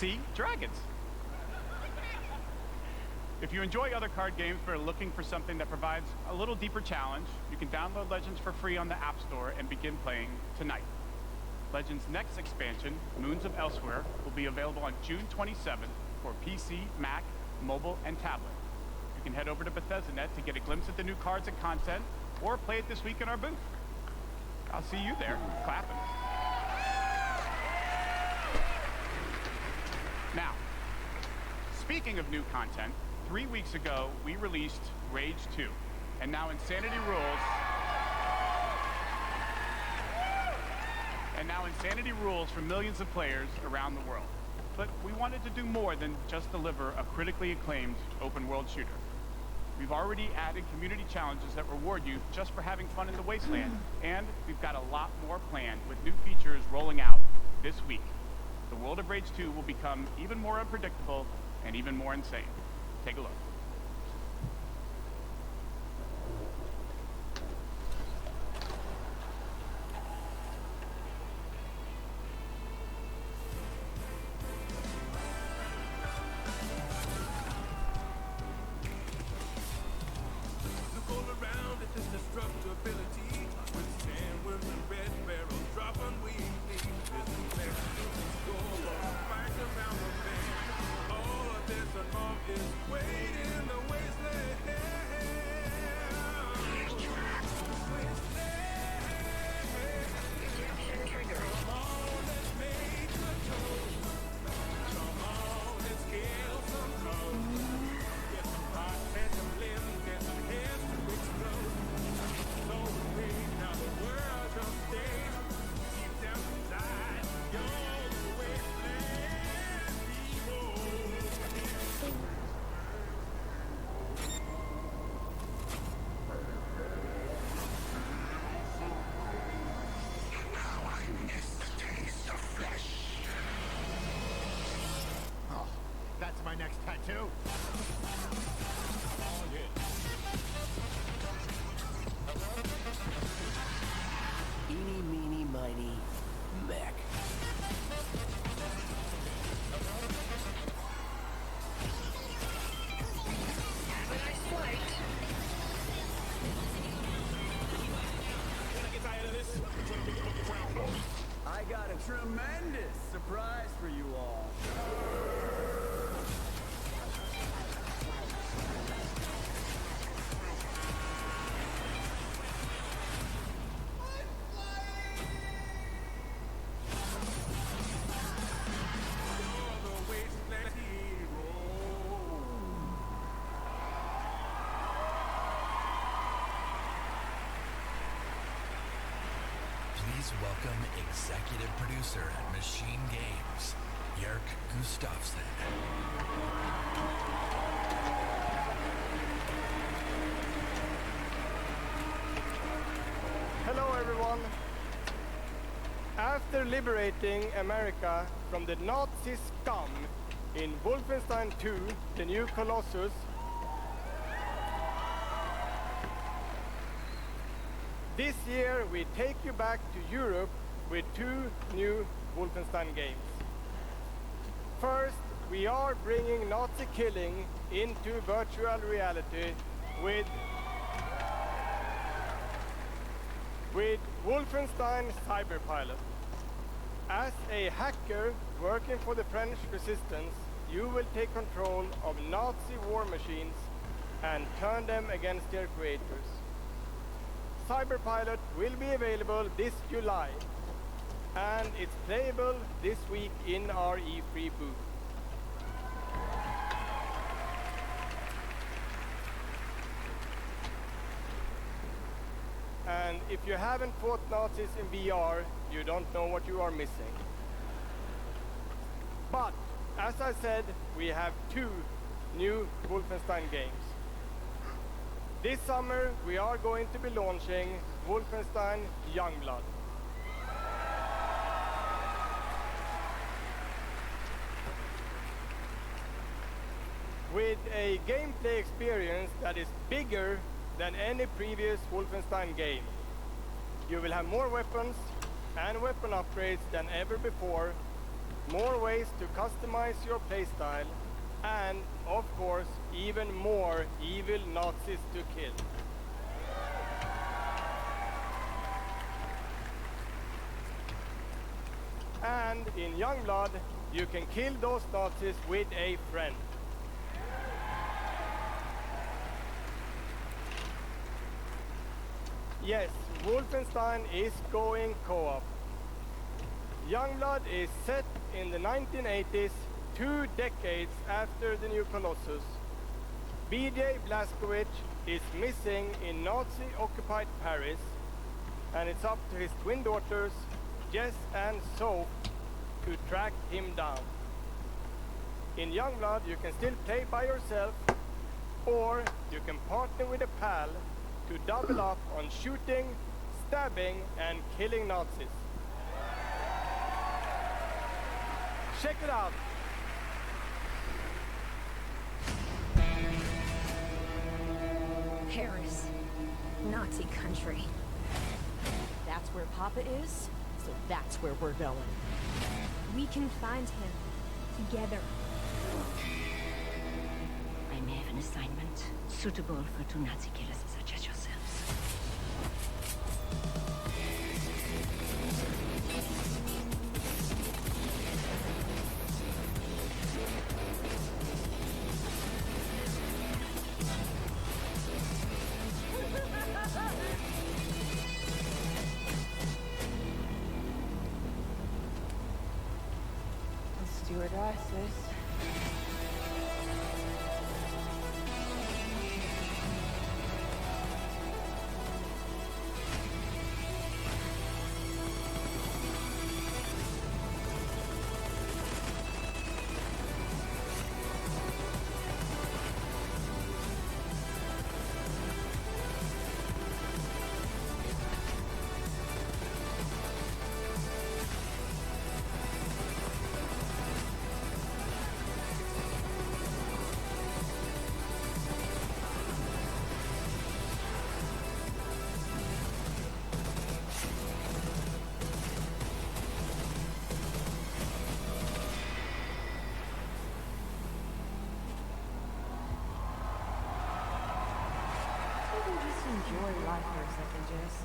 Speaker 11: See? Dragons. If you enjoy other card games but are looking for something that provides a little deeper challenge, you can download Legends for free on the App Store and begin playing tonight. Legends' next expansion, Moons of Elsewhere, will be available on June 27th for PC, Mac, mobile, and tablet. You can head over to Bethesda.net to get a glimpse at the new cards and content, or play it this week in our booth. I'll see you there, clapping. Now, speaking of new content, 3 weeks ago, we released Rage 2, and now Insanity rules for millions of players around the world. But we wanted to do more than just deliver a critically acclaimed open-world shooter. We've already added community challenges that reward you just for having fun in the wasteland, and we've got a lot more planned with new features rolling out this week. The world of Rage 2 will become even more unpredictable and even more insane. Take a look.
Speaker 12: That's my next tattoo.
Speaker 2: Eeny, meeny, miny, mech.
Speaker 13: I got a tremendous surprise for you all.
Speaker 14: Please welcome executive producer at Machine Games, Jörg Gustafsson.
Speaker 15: Hello everyone. After liberating America from the Nazi scum in Wolfenstein 2, The New Colossus, this year we take you back to Europe with 2 new Wolfenstein games. First, we are bringing Nazi killing into virtual reality with Wolfenstein Cyberpilot. As a hacker working for the French resistance, you will take control of Nazi war machines and turn them against their creators. Cyberpilot will be available this July, and it's playable this week in our E3 booth. And if you haven't fought Nazis in VR, you don't know what you are missing. But, as I said, we have 2 new Wolfenstein games. This summer, we are going to be launching Wolfenstein Youngblood. With a gameplay experience that is bigger than any previous Wolfenstein game. You will have more weapons and weapon upgrades than ever before, more ways to customize your playstyle, and, of course, even more evil Nazis to kill. And in Youngblood, you can kill those Nazis with a friend. Yes, Wolfenstein is going co-op. Youngblood is set in the 1980s, 2 decades after the new Colossus. BJ Blazkowicz is missing in Nazi-occupied Paris, and it's up to his twin daughters, Jess and Soph, to track him down. In Youngblood, you can still play by yourself, or you can partner with a pal to double up on shooting, stabbing, and killing Nazis. Check it out!
Speaker 17: Paris. Nazi country. That's where Papa is, so that's where we're going. We can find him. Together.
Speaker 18: I may have an assignment suitable for 2 Nazi killers such as yourselves.
Speaker 17: Stewardesses. enjoy life for a second, Jess.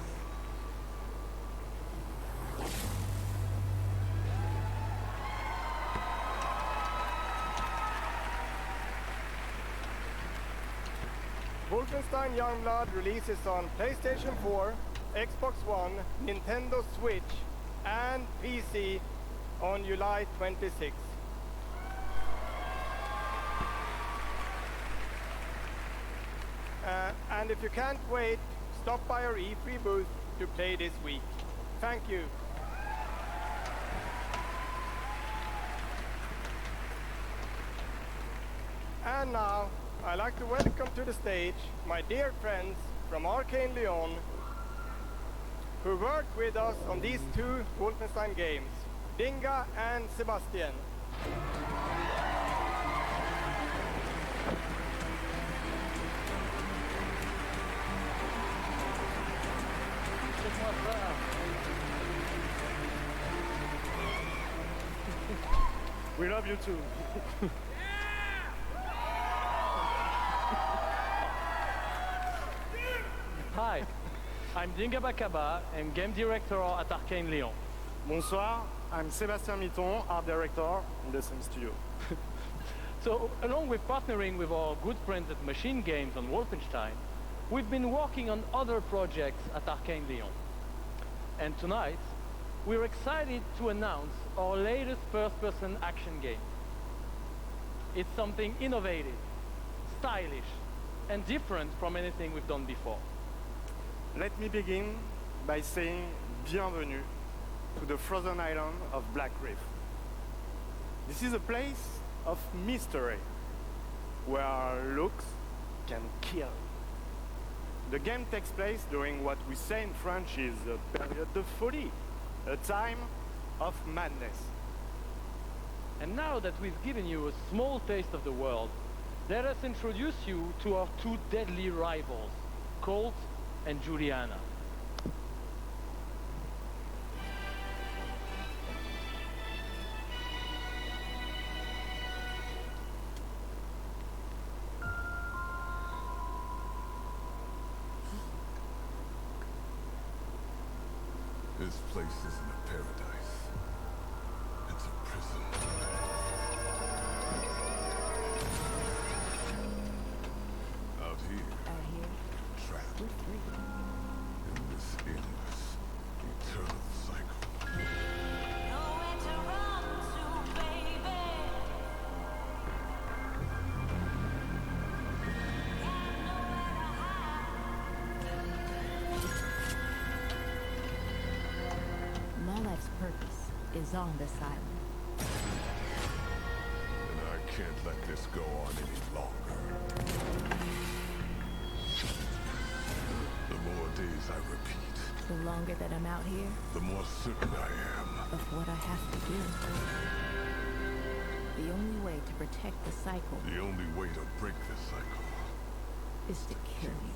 Speaker 15: Wolfenstein Youngblood releases on PlayStation 4, Xbox One, Nintendo Switch, and PC on July 26th. And if you can't wait, stop by our E3 booth to play this week. Thank you. And now, I'd like to welcome to the stage my dear friends from Arcane Lyon, who worked with us on these two Wolfenstein games, Dinga and Sebastian.
Speaker 6: We love you too. Hi, I'm Dinga Bakaba and game director at Arcane Lyon.
Speaker 15: Bonsoir, I'm Sébastien Mitton, art director in the same studio.
Speaker 6: So, along with partnering with our good friends at Machine Games on Wolfenstein, we've been working on other projects at Arcane Lyon. And tonight, we're excited to announce our latest first-person action game. It's something innovative, stylish, and different from anything we've done before.
Speaker 15: Let me begin by saying bienvenue to the frozen island of Black Reef. This is a place of mystery, where looks can kill. The game takes place during what we say in French is a période de folie, a time of madness.
Speaker 6: And now that we've given you a small taste of the world, let us introduce you to our two deadly rivals, Colt and Juliana.
Speaker 3: This place isn't a paradise. It's a prison. Out here, trapped in this endless, eternal cycle.
Speaker 12: Nowhere to run to, baby. Got nowhere to hide.
Speaker 17: My life's purpose is on this island.
Speaker 3: And I can't let this go on any longer. The more days I repeat,
Speaker 17: The longer that I'm out here,
Speaker 3: the more certain I am.
Speaker 17: of what I have to do. The only way to protect the cycle
Speaker 3: The only way to break this cycle
Speaker 17: is to kill you.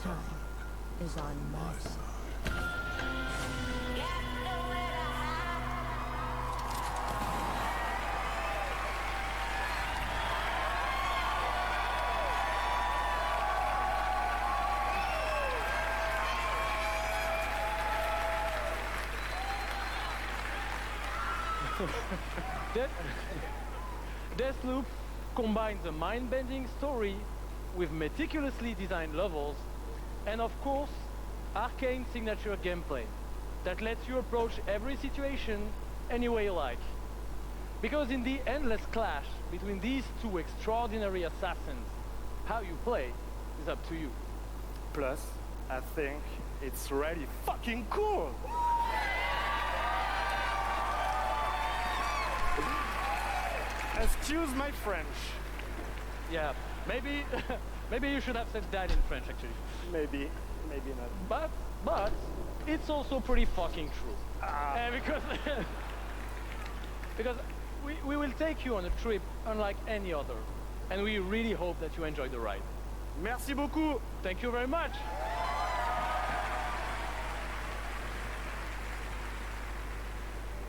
Speaker 17: Time is on my side.
Speaker 6: Deathloop combines a mind-bending story with meticulously designed levels and, of course, Arcane signature gameplay that lets you approach every situation any way you like. Because in the endless clash between these two extraordinary assassins, how you play is up to you.
Speaker 15: Plus, I think it's really fucking cool. Excuse my French.
Speaker 6: Yeah, maybe you should have said that in French, actually.
Speaker 15: Maybe. maybe not.
Speaker 6: But it's also pretty fucking true. Because we will take you on a trip unlike any other, and we really hope that you enjoy the ride.
Speaker 15: Merci beaucoup.
Speaker 6: Thank you very much.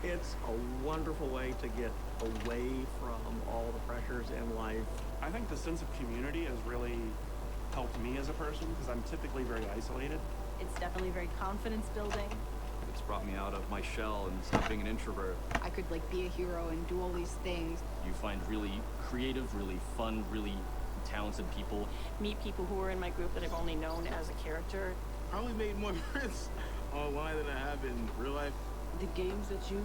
Speaker 4: It's a wonderful way to get away from all the pressures in life.
Speaker 16: I think the sense of community has really helped me as a person because I'm typically very isolated.
Speaker 9: It's definitely very confidence building.
Speaker 5: It's brought me out of my shell and stop being an introvert.
Speaker 25: I could like be a hero and do all these things.
Speaker 7: You find really creative, really fun, really talented people.
Speaker 23: Meet people who are in my group that I've only known as a character.
Speaker 1: Probably made more friends online than I have in real life.
Speaker 19: The games that you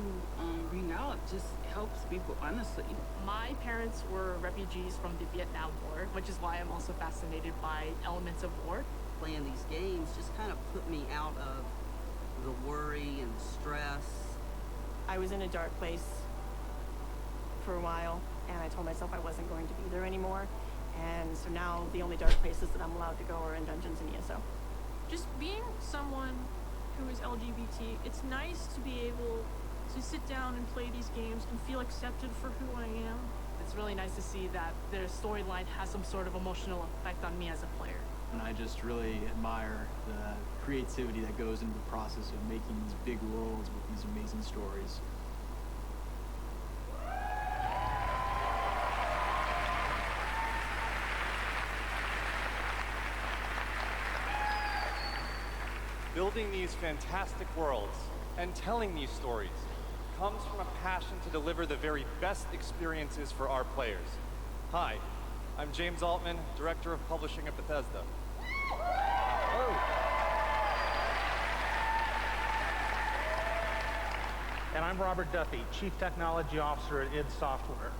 Speaker 19: bring out just helps people, honestly.
Speaker 23: My parents were refugees from the Vietnam War, which is why I'm also fascinated by elements of war.
Speaker 8: Playing these games just kind of put me out of the worry and stress.
Speaker 23: I was in a dark place for a while, and I told myself I wasn't going to be there anymore. And so now the only dark places that I'm allowed to go are in dungeons and ESO. Just being someone who is LGBT, it's nice to be able to sit down and play these games and feel accepted for who I am. It's really nice to see that their storyline has some sort of emotional effect on me as a player.
Speaker 7: And I just really admire the creativity that goes into the process of making these big worlds with these amazing stories.
Speaker 20: Building these fantastic worlds and telling these stories comes from a passion to deliver the very best experiences for our players. Hi, I'm James Altman, Director of Publishing at Bethesda.
Speaker 21: And I'm Robert Duffy, Chief Technology Officer at id Software.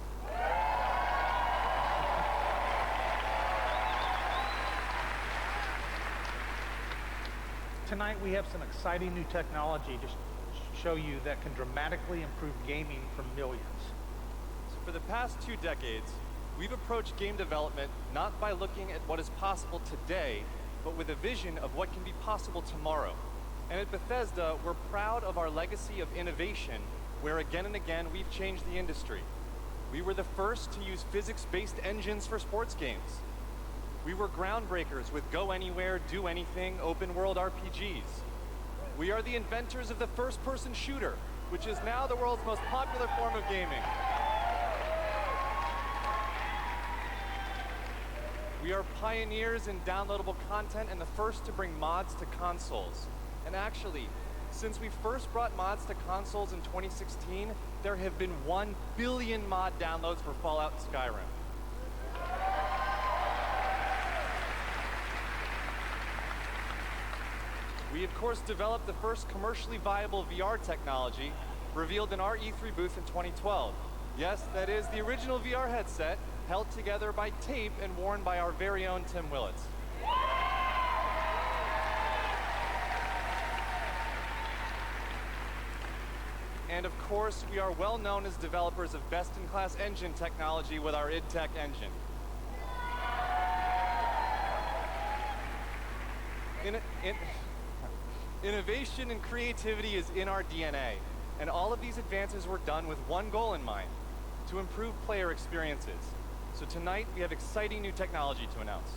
Speaker 21: Tonight we have some exciting new technology to show you that can dramatically improve gaming for millions.
Speaker 20: So for the past 2 decades, we've approached game development not by looking at what is possible today, but with a vision of what can be possible tomorrow. And at Bethesda, we're proud of our legacy of innovation, where again and again we've changed the industry. We were the first to use physics-based engines for sports games. We were groundbreakers with go anywhere, do anything, open world RPGs. We are the inventors of the first-person shooter, which is now the world's most popular form of gaming. We are pioneers in downloadable content and the first to bring mods to consoles. And actually, since we first brought mods to consoles in 2016, there have been 1 billion mod downloads for Fallout and Skyrim. We, of course, developed the first commercially viable VR technology, revealed in our E3 booth in 2012. Yes, that is the original VR headset, held together by tape and worn by our very own Tim Willits. And of course, we are well known as developers of best-in-class engine technology with our id Tech engine. Innovation and creativity is in our DNA, and all of these advances were done with one goal in mind: to improve player experiences. So tonight, we have exciting new technology to announce.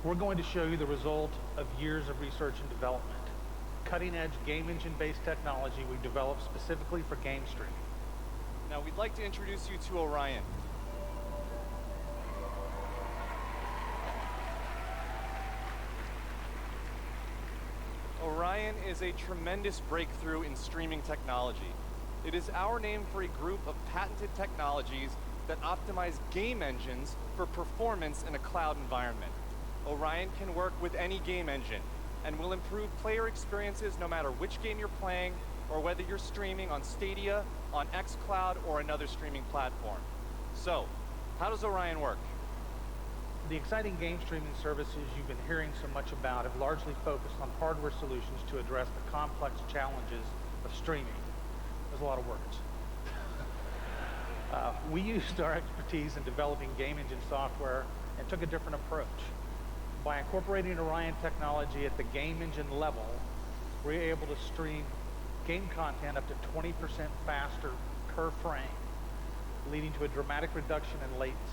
Speaker 21: We're going to show you the result of years of research and development. Cutting-edge game engine-based technology we developed specifically for game streaming.
Speaker 20: Now, we'd like to introduce you to Orion. Orion is a tremendous breakthrough in streaming technology. It is our name for a group of patented technologies that optimize game engines for performance in a cloud environment. Orion can work with any game engine and will improve player experiences no matter which game you're playing or whether you're streaming on Stadia, on xCloud, or another streaming platform. So, how does Orion work?
Speaker 21: The exciting game streaming services you've been hearing so much about have largely focused on hardware solutions to address the complex challenges of streaming. There's a lot of words. We used our expertise in developing game engine software and took a different approach. By incorporating Orion technology at the game engine level, we're able to stream game content up to 20% faster per frame, leading to a dramatic reduction in latency.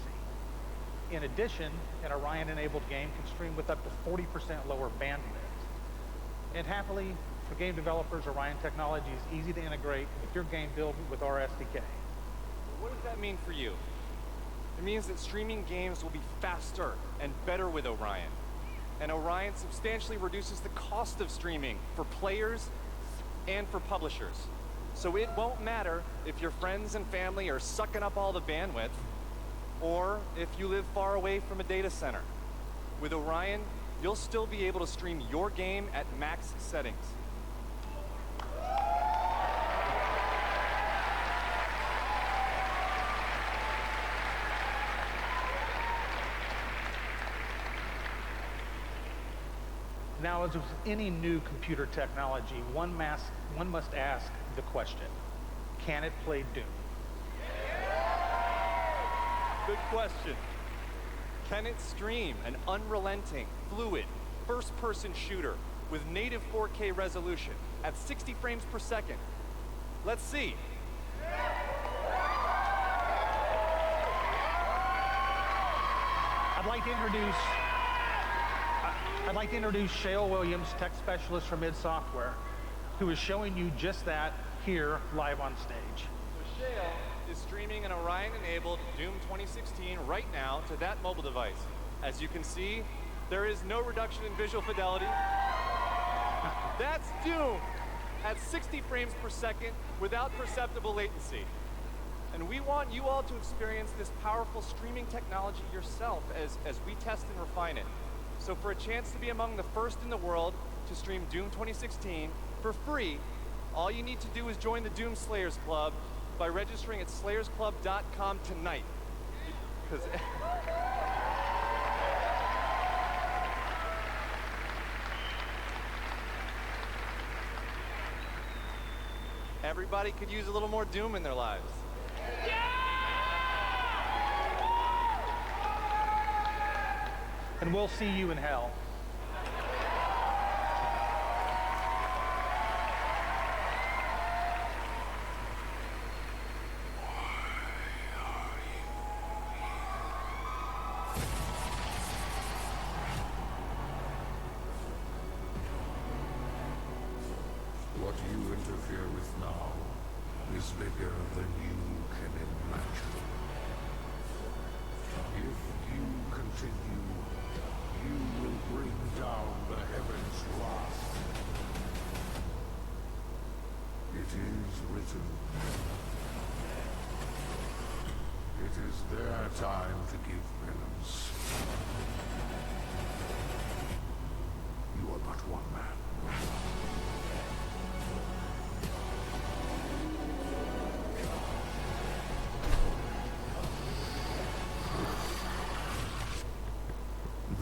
Speaker 21: In addition, an Orion-enabled game can stream with up to 40% lower bandwidth. And happily, for game developers, Orion technology is easy to integrate with your game build with our SDK.
Speaker 20: What does that mean for you? It means that streaming games will be faster and better with Orion. And Orion substantially reduces the cost of streaming for players and for publishers. So it won't matter if your friends and family are sucking up all the bandwidth, or if you live far away from a data center. With Orion, you'll still be able to stream your game at max settings.
Speaker 21: Now, as with any new computer technology, one must ask the question, can it play Doom?
Speaker 20: Good question. Can it stream an unrelenting, fluid, first-person shooter with native 4K resolution at 60 frames per second? Let's see.
Speaker 21: I'd like to introduce Shale Williams, tech specialist from id Software, who is showing you just that here live on stage.
Speaker 20: So Shale is streaming an Orion-enabled Doom 2016 right now to that mobile device. As you can see, there is no reduction in visual fidelity. That's Doom at 60 frames per second without perceptible latency. And we want you all to experience this powerful streaming technology yourself as we test and refine it. So for a chance to be among the first in the world to stream Doom 2016 for free, all you need to do is join the Doom Slayers Club by registering at slayersclub.com tonight. Because everybody could use a little more Doom in their lives.
Speaker 21: And we'll see you in hell.
Speaker 3: What you interfere with now is bigger than you can imagine. If you continue, you will bring down the heavens' wrath. It is written. It is their time to give penance. You are but one man.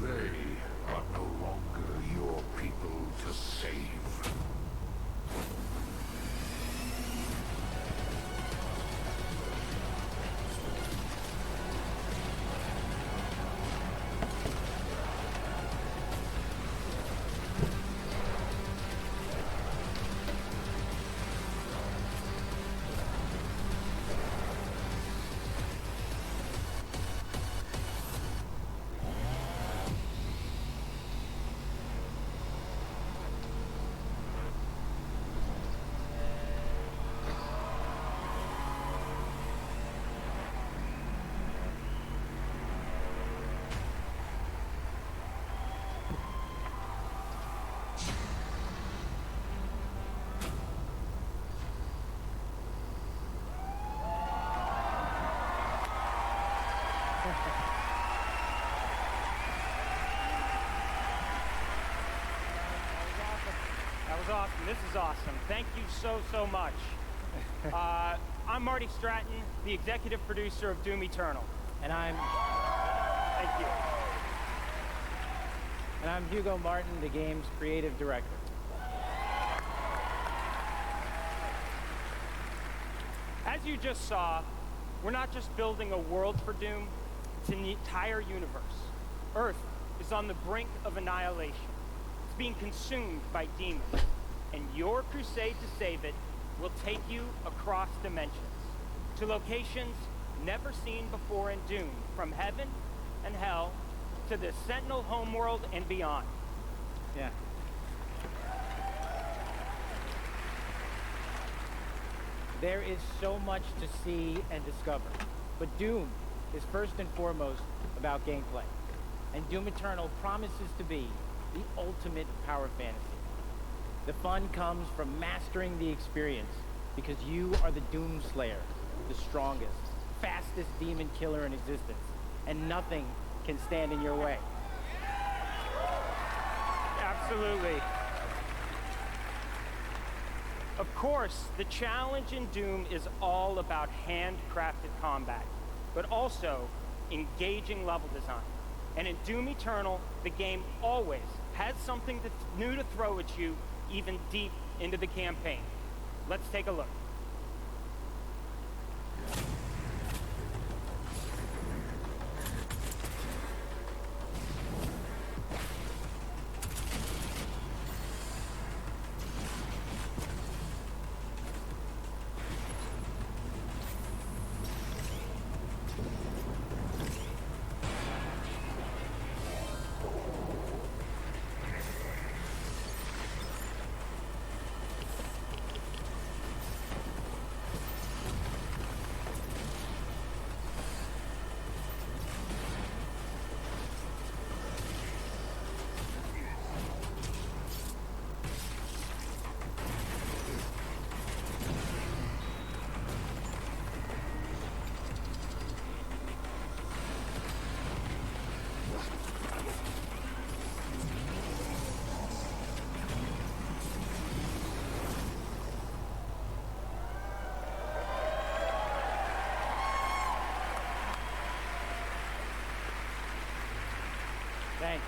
Speaker 3: They are no longer your people to save.
Speaker 2: That was awesome. This is awesome. Thank you so much. I'm Marty Stratton, the executive producer of Doom Eternal.
Speaker 10: And I'm...
Speaker 2: Thank you.
Speaker 10: And I'm Hugo Martin, the game's creative director.
Speaker 2: As you just saw, we're not just building a world for Doom, it's an entire universe. Earth is on the brink of annihilation. It's being consumed by demons. And your crusade to save it will take you across dimensions, to locations never seen before in Doom, from heaven and hell to the Sentinel homeworld and beyond.
Speaker 10: Yeah. There is so much to see and discover, but Doom is first and foremost about gameplay. And Doom Eternal promises to be the ultimate power fantasy. The fun comes from mastering the experience, because you are the Doom Slayer, the strongest, fastest demon killer in existence, and nothing can stand in your way.
Speaker 2: Absolutely. Of course, the challenge in Doom is all about handcrafted combat, but also engaging level design. And in Doom Eternal, the game always has something new to throw at you, even deep into the campaign. Let's take a look.
Speaker 10: Thanks.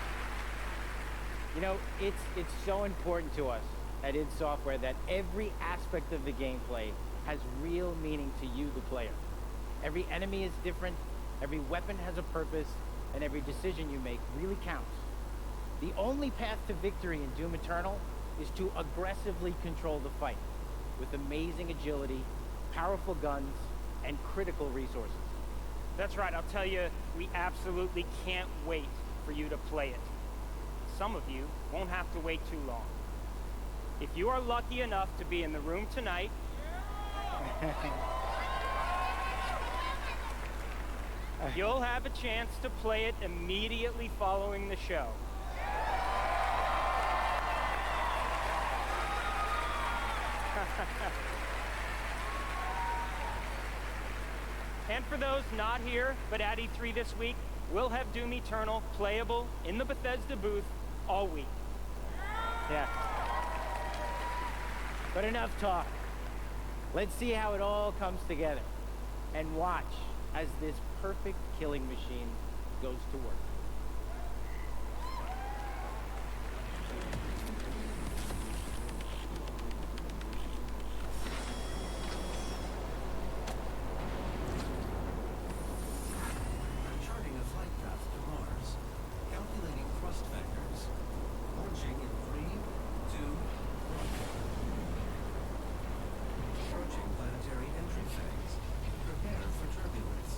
Speaker 10: You know, it's so important to us at id Software that every aspect of the gameplay has real meaning to you, the player. Every enemy is different, every weapon has a purpose, and every decision you make really counts. The only path to victory in Doom Eternal is to aggressively control the fight, with amazing agility, powerful guns, and critical resources.
Speaker 2: That's right, I'll tell you, we absolutely can't wait for you to play it. Some of you won't have to wait too long. If you are lucky enough to be in the room tonight, you'll have a chance to play it immediately following the show. And for those not here, but at E3 this week, we'll have Doom Eternal playable in the Bethesda booth all week.
Speaker 10: Yeah. But enough talk. Let's see how it all comes together. And watch as this perfect killing machine goes to work.
Speaker 11: Charting a flight path to Mars. Calculating thrust vectors. Launching in 3, 2, 1. Approaching planetary entry phase. Prepare for turbulence.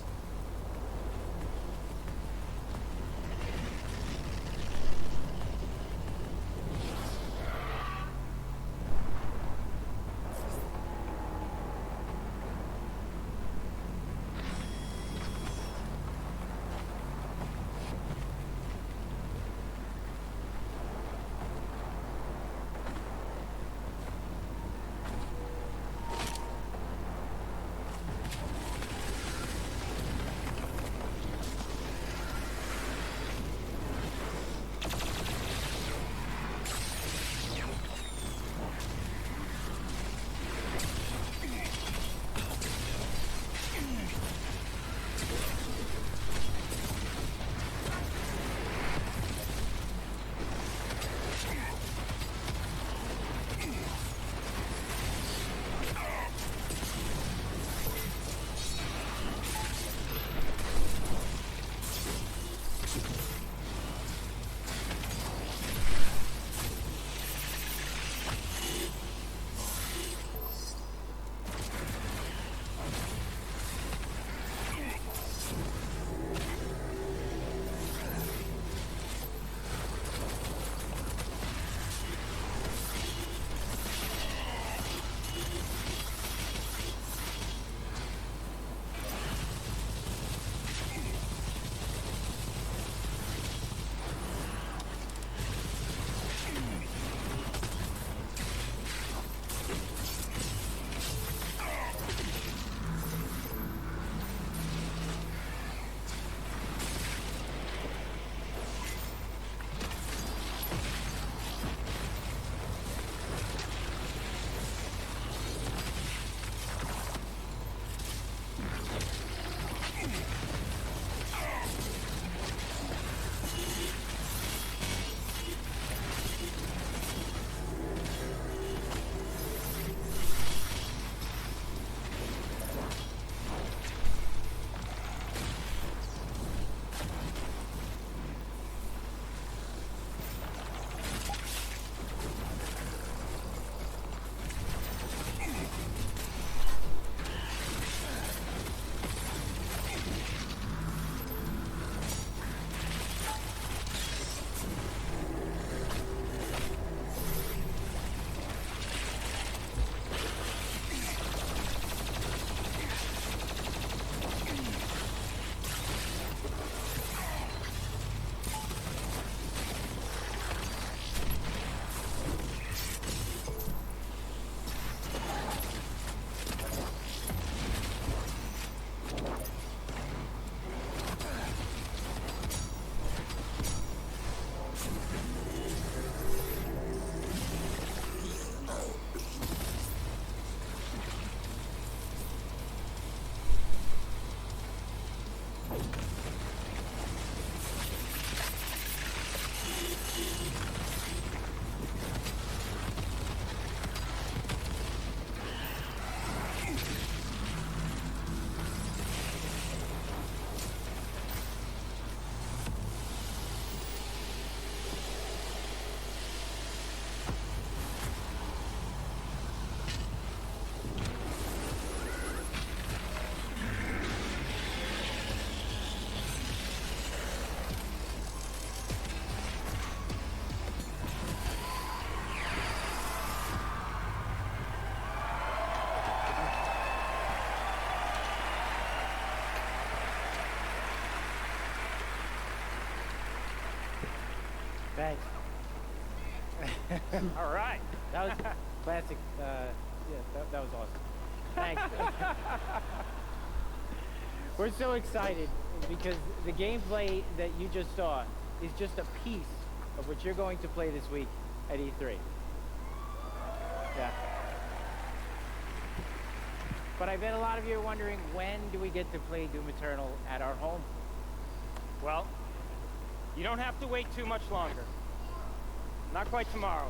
Speaker 10: Thanks.
Speaker 2: All right.
Speaker 10: That was classic. Yeah, that was awesome. Thanks. We're so excited because the gameplay that you just saw is just a piece of what you're going to play this week at E3. Yeah. But I bet a lot of you are wondering, when do we get to play Doom Eternal at our home?
Speaker 2: Well, you don't have to wait too much longer. Not quite tomorrow.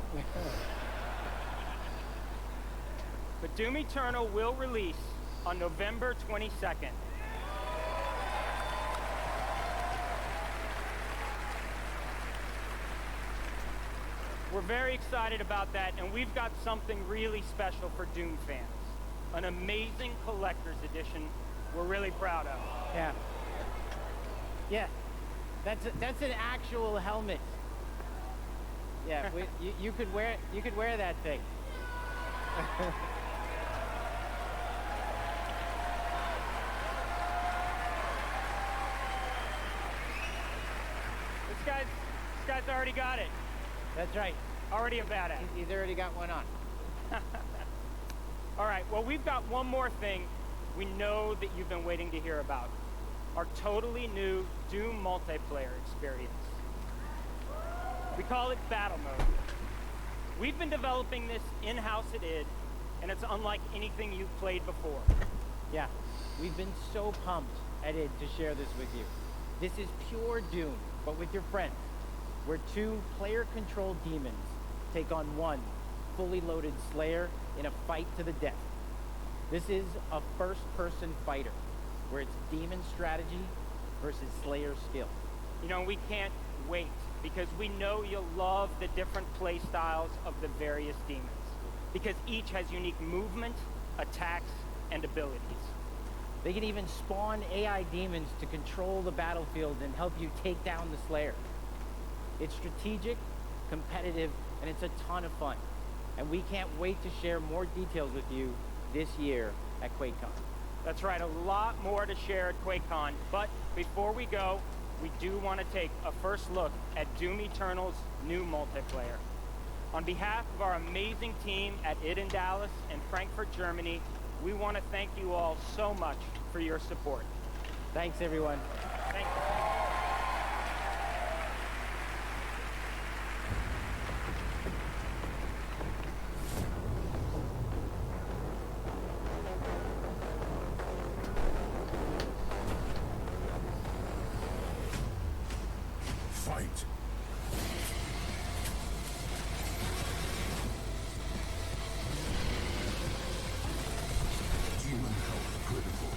Speaker 2: But Doom Eternal will release on November 22nd. We're very excited about that, and we've got something really special for Doom fans. An amazing collector's edition we're really proud of.
Speaker 10: Yeah. Yeah. That's an actual helmet. Yeah, you could wear that thing.
Speaker 2: This guy's already got it.
Speaker 10: That's right.
Speaker 2: Already a badass.
Speaker 10: He's already got one on.
Speaker 2: All right, well, we've got one more thing we know that you've been waiting to hear about. Our totally new Doom multiplayer experience. We call it Battle Mode. We've been developing this in-house at id, and it's unlike anything you've played before.
Speaker 10: Yeah, we've been so pumped at id to share this with you. This is pure Doom, but with your friends, where 2 player-controlled demons take on 1 fully loaded Slayer in a fight to the death. This is a first-person fighter, where it's demon strategy versus Slayer skill.
Speaker 2: You know, we can't wait, because we know you'll love the different play styles of the various demons, because each has unique movement, attacks, and abilities.
Speaker 10: They can even spawn AI demons to control the battlefield and help you take down the Slayer. It's strategic, competitive, and it's a ton of fun. And we can't wait to share more details with you this year at QuakeCon.
Speaker 2: That's right, a lot more to share at QuakeCon, but before we go, we do want to take a first look at Doom Eternal's new multiplayer. On behalf of our amazing team at id in Dallas and Frankfurt, Germany, we want to thank you all so much for your support.
Speaker 10: Thanks, everyone.
Speaker 2: Thank you.
Speaker 3: Fight. Demon health critical.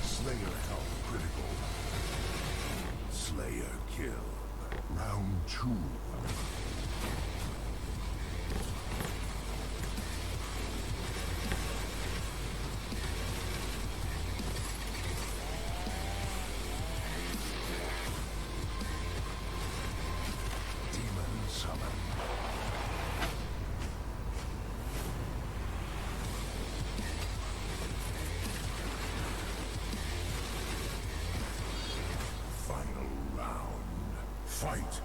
Speaker 3: Slayer health critical. Slayer kill. Round 2. Demon summon. Final round. Fight.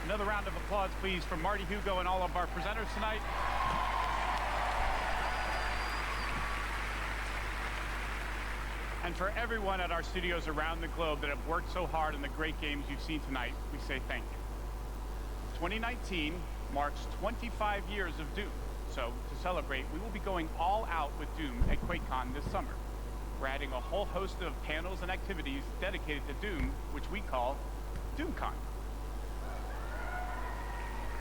Speaker 13: Another round of applause, please, from Marty, Hugo, and all of our presenters tonight. And for everyone at our studios around the globe that have worked so hard on the great games you've seen tonight, we say thank you. 2019 marks 25 years of Doom. So to celebrate, we will be going all out with Doom at QuakeCon this summer. We're adding a whole host of panels and activities dedicated to Doom, which we call DoomCon.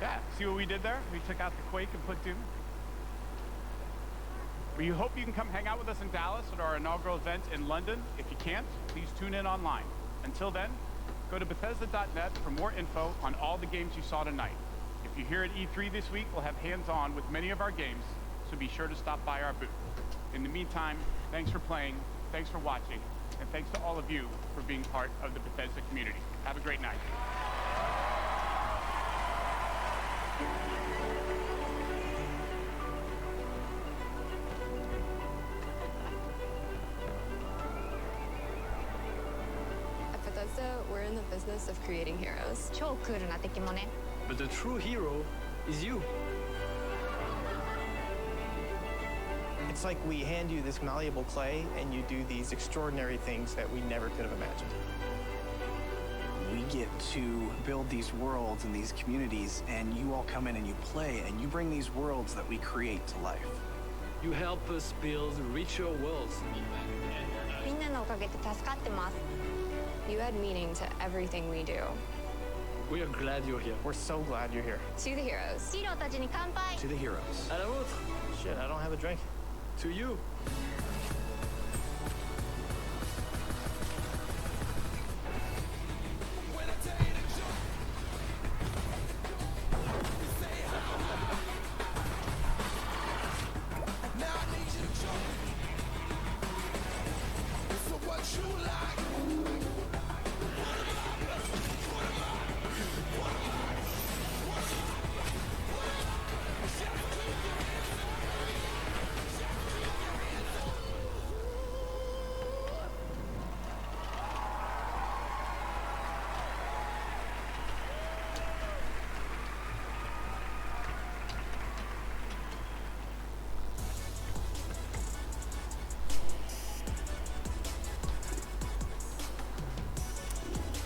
Speaker 13: Yeah, see what we did there? We took out the Quake and put Doom. We hope you can come hang out with us in Dallas at our inaugural event in London. If you can't, please tune in online. Until then, go to Bethesda.net for more info on all the games you saw tonight. If you're here at E3 this week, we'll have hands-on with many of our games, so be sure to stop by our booth. In the meantime, thanks for playing, thanks for watching, and thanks to all of you for being part of the Bethesda community. Have a great night.
Speaker 12: At Bethesda, we're in the business of creating heroes.
Speaker 14: But the true hero is you.
Speaker 18: It's like we hand you this malleable clay and you do these extraordinary things that we never could have imagined.
Speaker 22: We get to build these worlds and these communities, and you all come in and you play, and you bring these worlds that we create to life.
Speaker 14: You help us build richer worlds.
Speaker 12: You add meaning to everything we do.
Speaker 14: We are glad you're here.
Speaker 18: We're so glad you're here.
Speaker 12: To the heroes.
Speaker 22: To the heroes.
Speaker 14: À la vôtre.
Speaker 18: Shit, I don't have a drink.
Speaker 14: To you.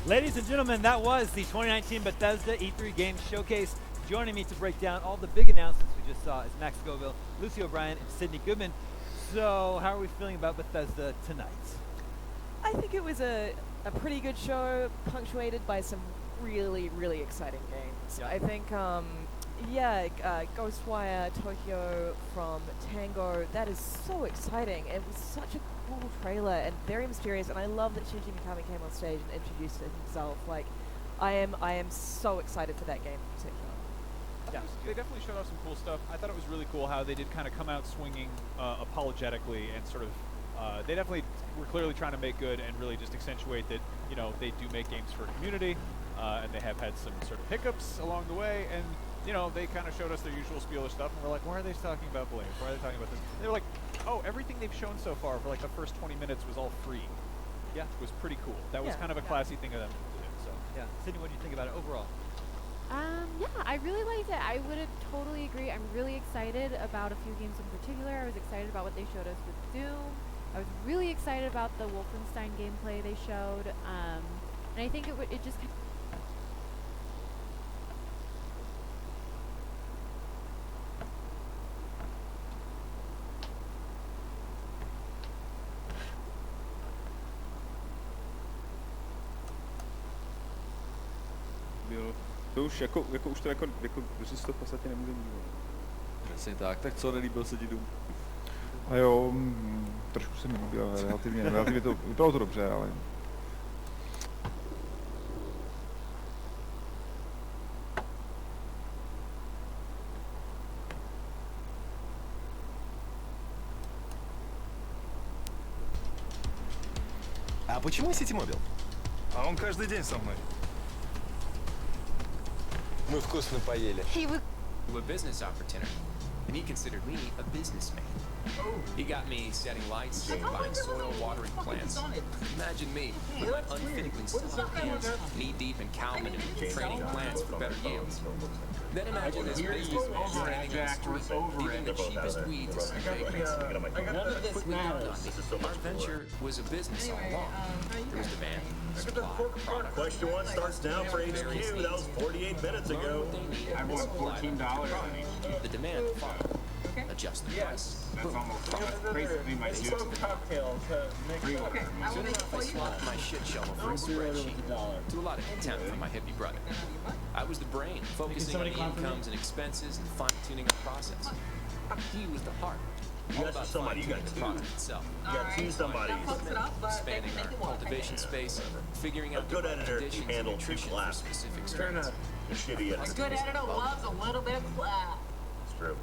Speaker 24: Ladies and gentlemen, that was the 2019 Bethesda E3 Games Showcase. Joining me to break down all the big announcements we just saw is Max Scoville, Lucy O'Brien, and Sydney Goodman. So, how are we feeling about Bethesda tonight?
Speaker 26: I think it was a pretty good show, punctuated by some really, really exciting games.
Speaker 24: Yeah.
Speaker 26: I think, Ghostwire Tokyo from Tango, that is so exciting. It was such a cool trailer and very mysterious, and I love that Shinji Mikami came on stage and introduced himself. Like, I am so excited for that game in particular.
Speaker 27: Yeah, they definitely showed off some cool stuff. I thought it was really cool how they did kind of come out swinging apologetically and sort of they definitely were clearly trying to make good and really just accentuate that, you know, they do make games for a community, and they have had some sort of hiccups along the way, and you know, they kind of showed us their usual spiel of stuff, and we're like, why are they talking about Blaze? Why are they talking about this? And they were like, oh, everything they've shown so far for like the first 20 minutes was all free. Yeah, it was pretty cool. That was kind of a classy thing of them to do. So
Speaker 24: yeah, Sydney, what do you think about it overall?
Speaker 28: Yeah, I really liked it. I would totally agree. I'm really excited about a few games in particular. I was excited about what they showed us with Doom. I was really excited about the Wolfenstein gameplay they showed. And I think it just kind of
Speaker 29: To už jako už to jako si to v podstatě nemůže dívat.
Speaker 30: Přesně tak co, nelíbil se ti Doom?
Speaker 29: A jo, trošku se mi líbil, relativně to, vypadalo to dobře, ale...
Speaker 31: А почему Ситимобил?
Speaker 29: А он каждый день со мной.
Speaker 31: Мы вкусно поели.
Speaker 32: A business opportunity, and he considered me a businessman. He got me setting lights, buying soil, watering plants. Imagine me, with my unfittingly soft hands, knee-deep in cowman and training plants for better yields. Then imagine this businessman standing on the street, leaving the cheapest weed to some vagrants. Quickly dawned on me, our venture was a business all along. There was demand, supply, product.
Speaker 33: Question 1 starts now for HQ. That was 48 minutes ago.
Speaker 32: I want $14. The demand followed. Adjust the price.
Speaker 33: That's basically my cocktails.
Speaker 32: Soon enough, I swapped my shit shovel for a spreadsheet. To a lot of contempt from my hippie brother. I was the brain, focusing on the incomes and expenses and fine-tuning the process. He was the heart.
Speaker 33: You got somebody. You got
Speaker 32: the product itself.
Speaker 33: You got two somebodies.
Speaker 32: Expanding our cultivation space, figuring out the conditions and nutrition for specific strains.
Speaker 33: A shitty editor.
Speaker 34: A good editor loves a little bit of class.
Speaker 33: It's true.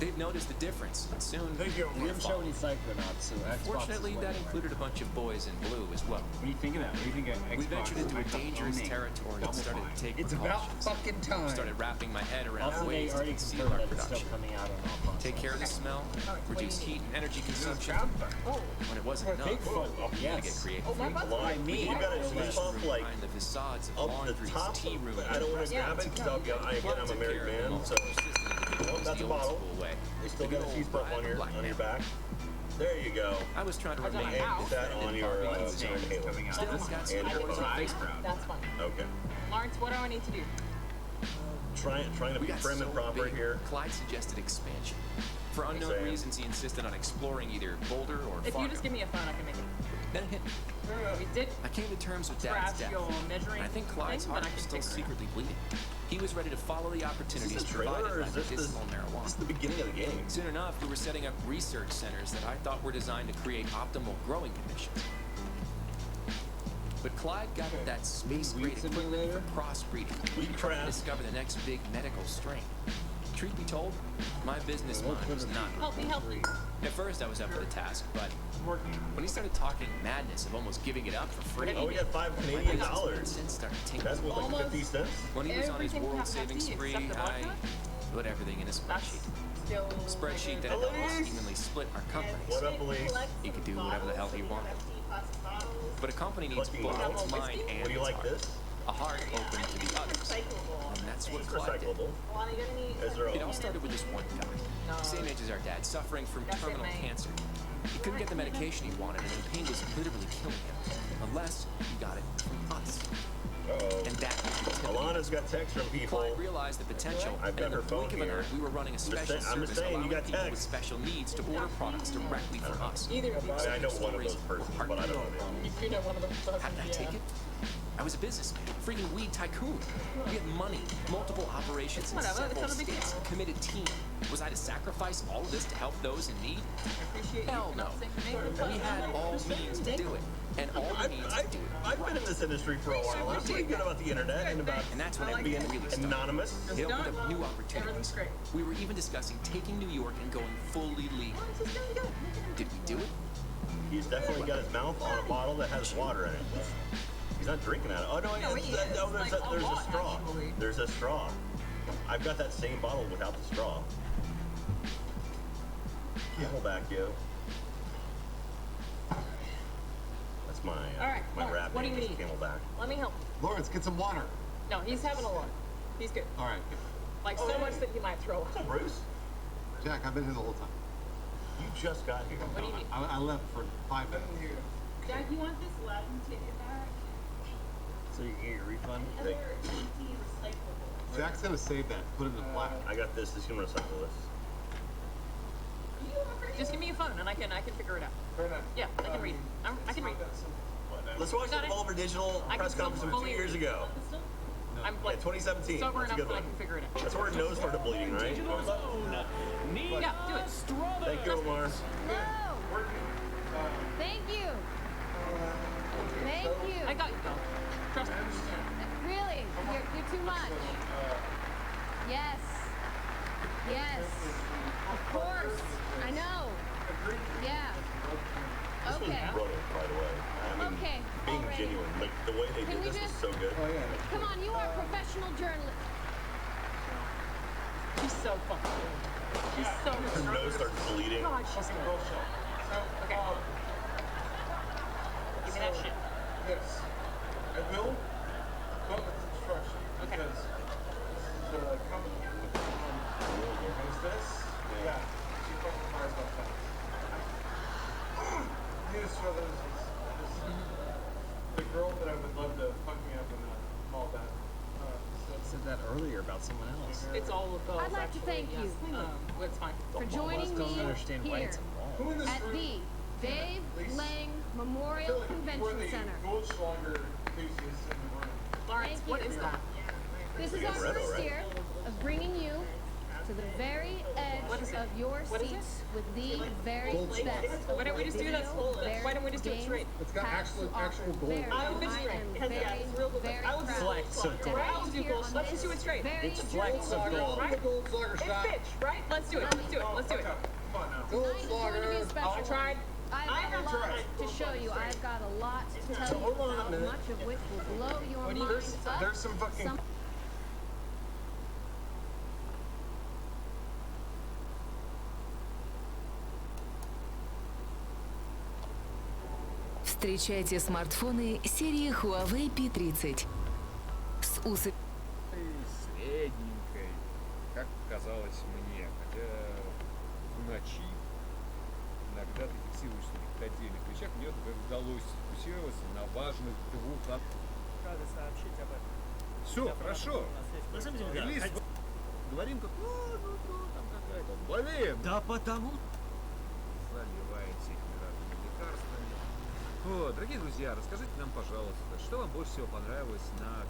Speaker 32: They've noticed the difference, and soon
Speaker 33: We haven't shown any Psychonauts, so Xbox.
Speaker 32: Fortunately, that included a bunch of boys in blue as well.
Speaker 1: What do you think of that? What do you think of Xbox?
Speaker 32: We ventured into a dangerous territory and started to take
Speaker 33: It's
Speaker 32: precautions.
Speaker 33: about fucking time.
Speaker 32: Started wrapping my head around
Speaker 33: Also, they
Speaker 32: ways to
Speaker 33: already
Speaker 32: conceal
Speaker 33: confirmed
Speaker 32: our
Speaker 33: that it's still
Speaker 32: production.
Speaker 33: coming out on all consoles.
Speaker 32: Take care of the smell, reduce heat and energy consumption. When it wasn't enough,
Speaker 33: Big fun.
Speaker 32: we had to get creative.
Speaker 33: Why me? You gotta sweep up like
Speaker 32: Behind the facades of
Speaker 33: up the
Speaker 32: laundries,
Speaker 33: top.
Speaker 32: tea rooms.
Speaker 33: I don't want to grab it because I'm a married man, so that's a bottle. You still got a cheese puff on your back. There you go.
Speaker 32: I was trying to remain
Speaker 33: Put that on your halo.
Speaker 32: Still got some
Speaker 33: And your phone.
Speaker 4: That's fine.
Speaker 33: Okay.
Speaker 4: Lawrence, what do I need to do?
Speaker 33: Trying to be prim and proper here.
Speaker 32: Clyde suggested expansion. For unknown
Speaker 33: Same.
Speaker 32: reasons, he insisted on exploring either Boulder or
Speaker 4: If you
Speaker 32: Fargo.
Speaker 4: just give me a phone, I can make it.
Speaker 32: Then it hit me.
Speaker 4: We did
Speaker 32: I came to terms with Dad's
Speaker 4: scratch
Speaker 32: death,
Speaker 4: your measuring
Speaker 32: and I think Clyde's
Speaker 4: thing,
Speaker 32: heart
Speaker 4: but I
Speaker 32: was
Speaker 4: can
Speaker 32: still
Speaker 4: figure it out.
Speaker 32: secretly bleeding. He was ready to follow the opportunities
Speaker 33: Is this a trailer,
Speaker 32: provided
Speaker 33: or
Speaker 32: by
Speaker 33: is this
Speaker 32: medicinal marijuana.
Speaker 33: This is the beginning of the game.
Speaker 32: Soon enough, we were setting up research centers that I thought were designed to create optimal growing conditions. But Clyde got that space-grade equipment for crossbreeding. We tried to discover the next big medical strain. Truth be told, my business mind was not.
Speaker 4: Help me, help me.
Speaker 32: At first, I was up for the task, but when he started talking madness of almost giving it up for free,
Speaker 33: Oh, we got $5 Canadian dollars.
Speaker 32: started tinkling.
Speaker 33: That's what, like 50 cents?
Speaker 32: When he was on his
Speaker 4: Everything
Speaker 32: world-saving
Speaker 4: happens to you
Speaker 32: spree,
Speaker 4: except the
Speaker 32: I
Speaker 4: vodka?
Speaker 32: put everything in a spreadsheet.
Speaker 4: Still
Speaker 32: A spreadsheet that had almost evenly split our companies.
Speaker 33: What up, Elise?
Speaker 32: He could do whatever the hell he wanted. But a company needs
Speaker 33: Collecting
Speaker 32: both its
Speaker 33: bottles?
Speaker 32: mind and
Speaker 33: What do you
Speaker 32: its
Speaker 33: like
Speaker 32: heart.
Speaker 33: this?
Speaker 32: A heart open to the others. And that's what
Speaker 33: It's
Speaker 32: Clyde did.
Speaker 33: recyclable. Is there
Speaker 32: It all started with this one guy, same age as our dad, suffering from terminal cancer. He couldn't get the medication he wanted, and the pain was literally killing him, unless he got it from us.
Speaker 33: Uh-oh.
Speaker 32: And that was the tip.
Speaker 33: Alana's got text from people.
Speaker 32: Clyde realized the potential,
Speaker 33: I've
Speaker 32: and
Speaker 33: got
Speaker 32: in the
Speaker 33: her phone
Speaker 32: blink of an
Speaker 33: here.
Speaker 32: eye, we were running a special
Speaker 33: I'm
Speaker 32: service
Speaker 33: just saying,
Speaker 32: allowing
Speaker 33: you got
Speaker 32: people with
Speaker 33: text.
Speaker 32: special needs to order products directly from us.
Speaker 4: Either of these.
Speaker 33: I know one of those persons, but I don't know them.
Speaker 4: You know one of them.
Speaker 32: How did I take it? I was a businessman, freaking weed tycoon. We had money, multiple operations, and
Speaker 4: Whatever, it's
Speaker 32: several
Speaker 4: not a big
Speaker 32: states,
Speaker 4: deal.
Speaker 32: a committed team. Was I to sacrifice all of this to help those in need?
Speaker 4: Appreciate
Speaker 32: Hell
Speaker 4: you
Speaker 32: no.
Speaker 4: not saying the name.
Speaker 32: We had all means to do it, and all the means to do it.
Speaker 33: I've been in this industry for a while. I'm pretty good about the internet and about
Speaker 32: And that's when
Speaker 33: being
Speaker 32: everything really started.
Speaker 33: anonymous.
Speaker 32: It opened up new
Speaker 4: Everything's
Speaker 32: opportunities.
Speaker 4: great.
Speaker 32: We were even discussing taking New York and going fully legal. Did we do it?
Speaker 33: He's definitely got his mouth on a bottle that has water in it. He's not drinking out of it. Oh, no, there's a straw. There's a straw. I've got that same bottle without the straw. Camelback, yo. That's my,
Speaker 4: right,
Speaker 33: my
Speaker 4: Lawrence,
Speaker 33: rap
Speaker 4: what do
Speaker 33: name
Speaker 4: you
Speaker 33: is
Speaker 4: need?
Speaker 33: Camelback.
Speaker 4: Let me help.
Speaker 1: Lawrence, get some water.
Speaker 4: No, he's having a lot. He's good.
Speaker 1: All right.
Speaker 4: Like so much that he might throw up.
Speaker 33: Bruce,
Speaker 1: Jack, I've been here the whole time.
Speaker 33: you just got here.
Speaker 4: What do you need?
Speaker 1: I left for 5 minutes.
Speaker 4: Jack, you want this Latin ticket back?
Speaker 33: So you can get your refund?
Speaker 4: They're ET recyclable.
Speaker 1: Jack's gonna save that. Put it in the flat.
Speaker 33: I got this. This human recycle this.
Speaker 4: Just give me a phone and I can figure it out.
Speaker 1: Fair enough.
Speaker 4: Yeah, I can read. I can read.
Speaker 33: Let's watch the
Speaker 4: Got it.
Speaker 33: Devolver Digital
Speaker 4: I can
Speaker 33: press
Speaker 4: still
Speaker 33: conference from 2
Speaker 4: fully
Speaker 33: years
Speaker 4: read.
Speaker 33: ago.
Speaker 4: I'm
Speaker 33: Yeah,
Speaker 4: like
Speaker 33: 2017.
Speaker 4: sober
Speaker 33: That's a
Speaker 4: enough
Speaker 33: good
Speaker 4: that I
Speaker 33: one.
Speaker 4: can figure it out.
Speaker 33: That's where her nose started bleeding, right?
Speaker 4: Yeah, do it.
Speaker 33: Thank you, Omar.
Speaker 5: Hello. Thank you. Thank you.
Speaker 4: I got you, though. Trust me.
Speaker 5: Really? You're too much. Yes. Yes. Of course. I know. Yeah.
Speaker 33: This was
Speaker 5: Okay.
Speaker 33: brilliant, by the way. I mean,
Speaker 5: Okay,
Speaker 33: being
Speaker 5: already.
Speaker 33: genuine. Like, the way they
Speaker 5: Can
Speaker 33: did
Speaker 5: we
Speaker 33: this was
Speaker 5: just-
Speaker 33: so good.
Speaker 5: Come on, you are a professional journalist.
Speaker 4: She's so fucking good. She's so
Speaker 33: Her nose starts bleeding.
Speaker 4: God, she's good. Okay. Give me that shit.
Speaker 1: Yes. I will go with instruction because this is a company. What is this? Yeah. She fucking fires off that. News for those is the girl that I would love to fuck me up in a mall bath.
Speaker 33: Said that earlier about someone else.
Speaker 4: It's all of those.
Speaker 5: I'd like to
Speaker 4: actually,
Speaker 5: thank
Speaker 4: yes.
Speaker 5: you
Speaker 4: It's fine.
Speaker 5: for joining me here
Speaker 1: Who in this
Speaker 5: at
Speaker 1: room?
Speaker 5: the Dave Lang Memorial Convention
Speaker 1: We're the
Speaker 5: Center.
Speaker 1: Goldschlager enthusiasts in the room.
Speaker 4: Lawrence,
Speaker 5: Thank
Speaker 4: what
Speaker 5: you.
Speaker 4: is that?
Speaker 5: This is
Speaker 33: It's
Speaker 5: our
Speaker 33: Loretto,
Speaker 5: first
Speaker 33: right?
Speaker 5: year of bringing you to the very edge of your seats with the very best.
Speaker 6: Why don't we just do that? Why don't we just do it straight?
Speaker 5: It's got actual gold.
Speaker 6: I would do straight. It has real gold. I would
Speaker 33: Flecks of gold.
Speaker 6: I would do gold. Let's just do it straight.
Speaker 33: It's flecks of gold.
Speaker 6: Right? It's pitch, right? Let's do it. Let's do it. Let's do it.
Speaker 5: Gold slugger.
Speaker 6: I tried.
Speaker 5: I have a lot to show you. I've got a lot to tell you about, much of which will blow your mind up.
Speaker 1: There's some fucking...
Speaker 7: Встречайте смартфоны серии Huawei P30 с
Speaker 8: средненькой, как казалось мне, хотя в ночи иногда ты фиксируешься на каких-то отдельных вещах, мне удалось сфокусироваться на важных двух.
Speaker 9: Рады сообщить об этом.
Speaker 8: Все, хорошо.
Speaker 9: На самом деле,
Speaker 8: Релиз. Говорим как, там какая-то, блин.
Speaker 9: Да потому.
Speaker 8: Заливает всякими разными лекарствами. Вот, дорогие друзья, расскажите нам, пожалуйста, что вам больше всего понравилось на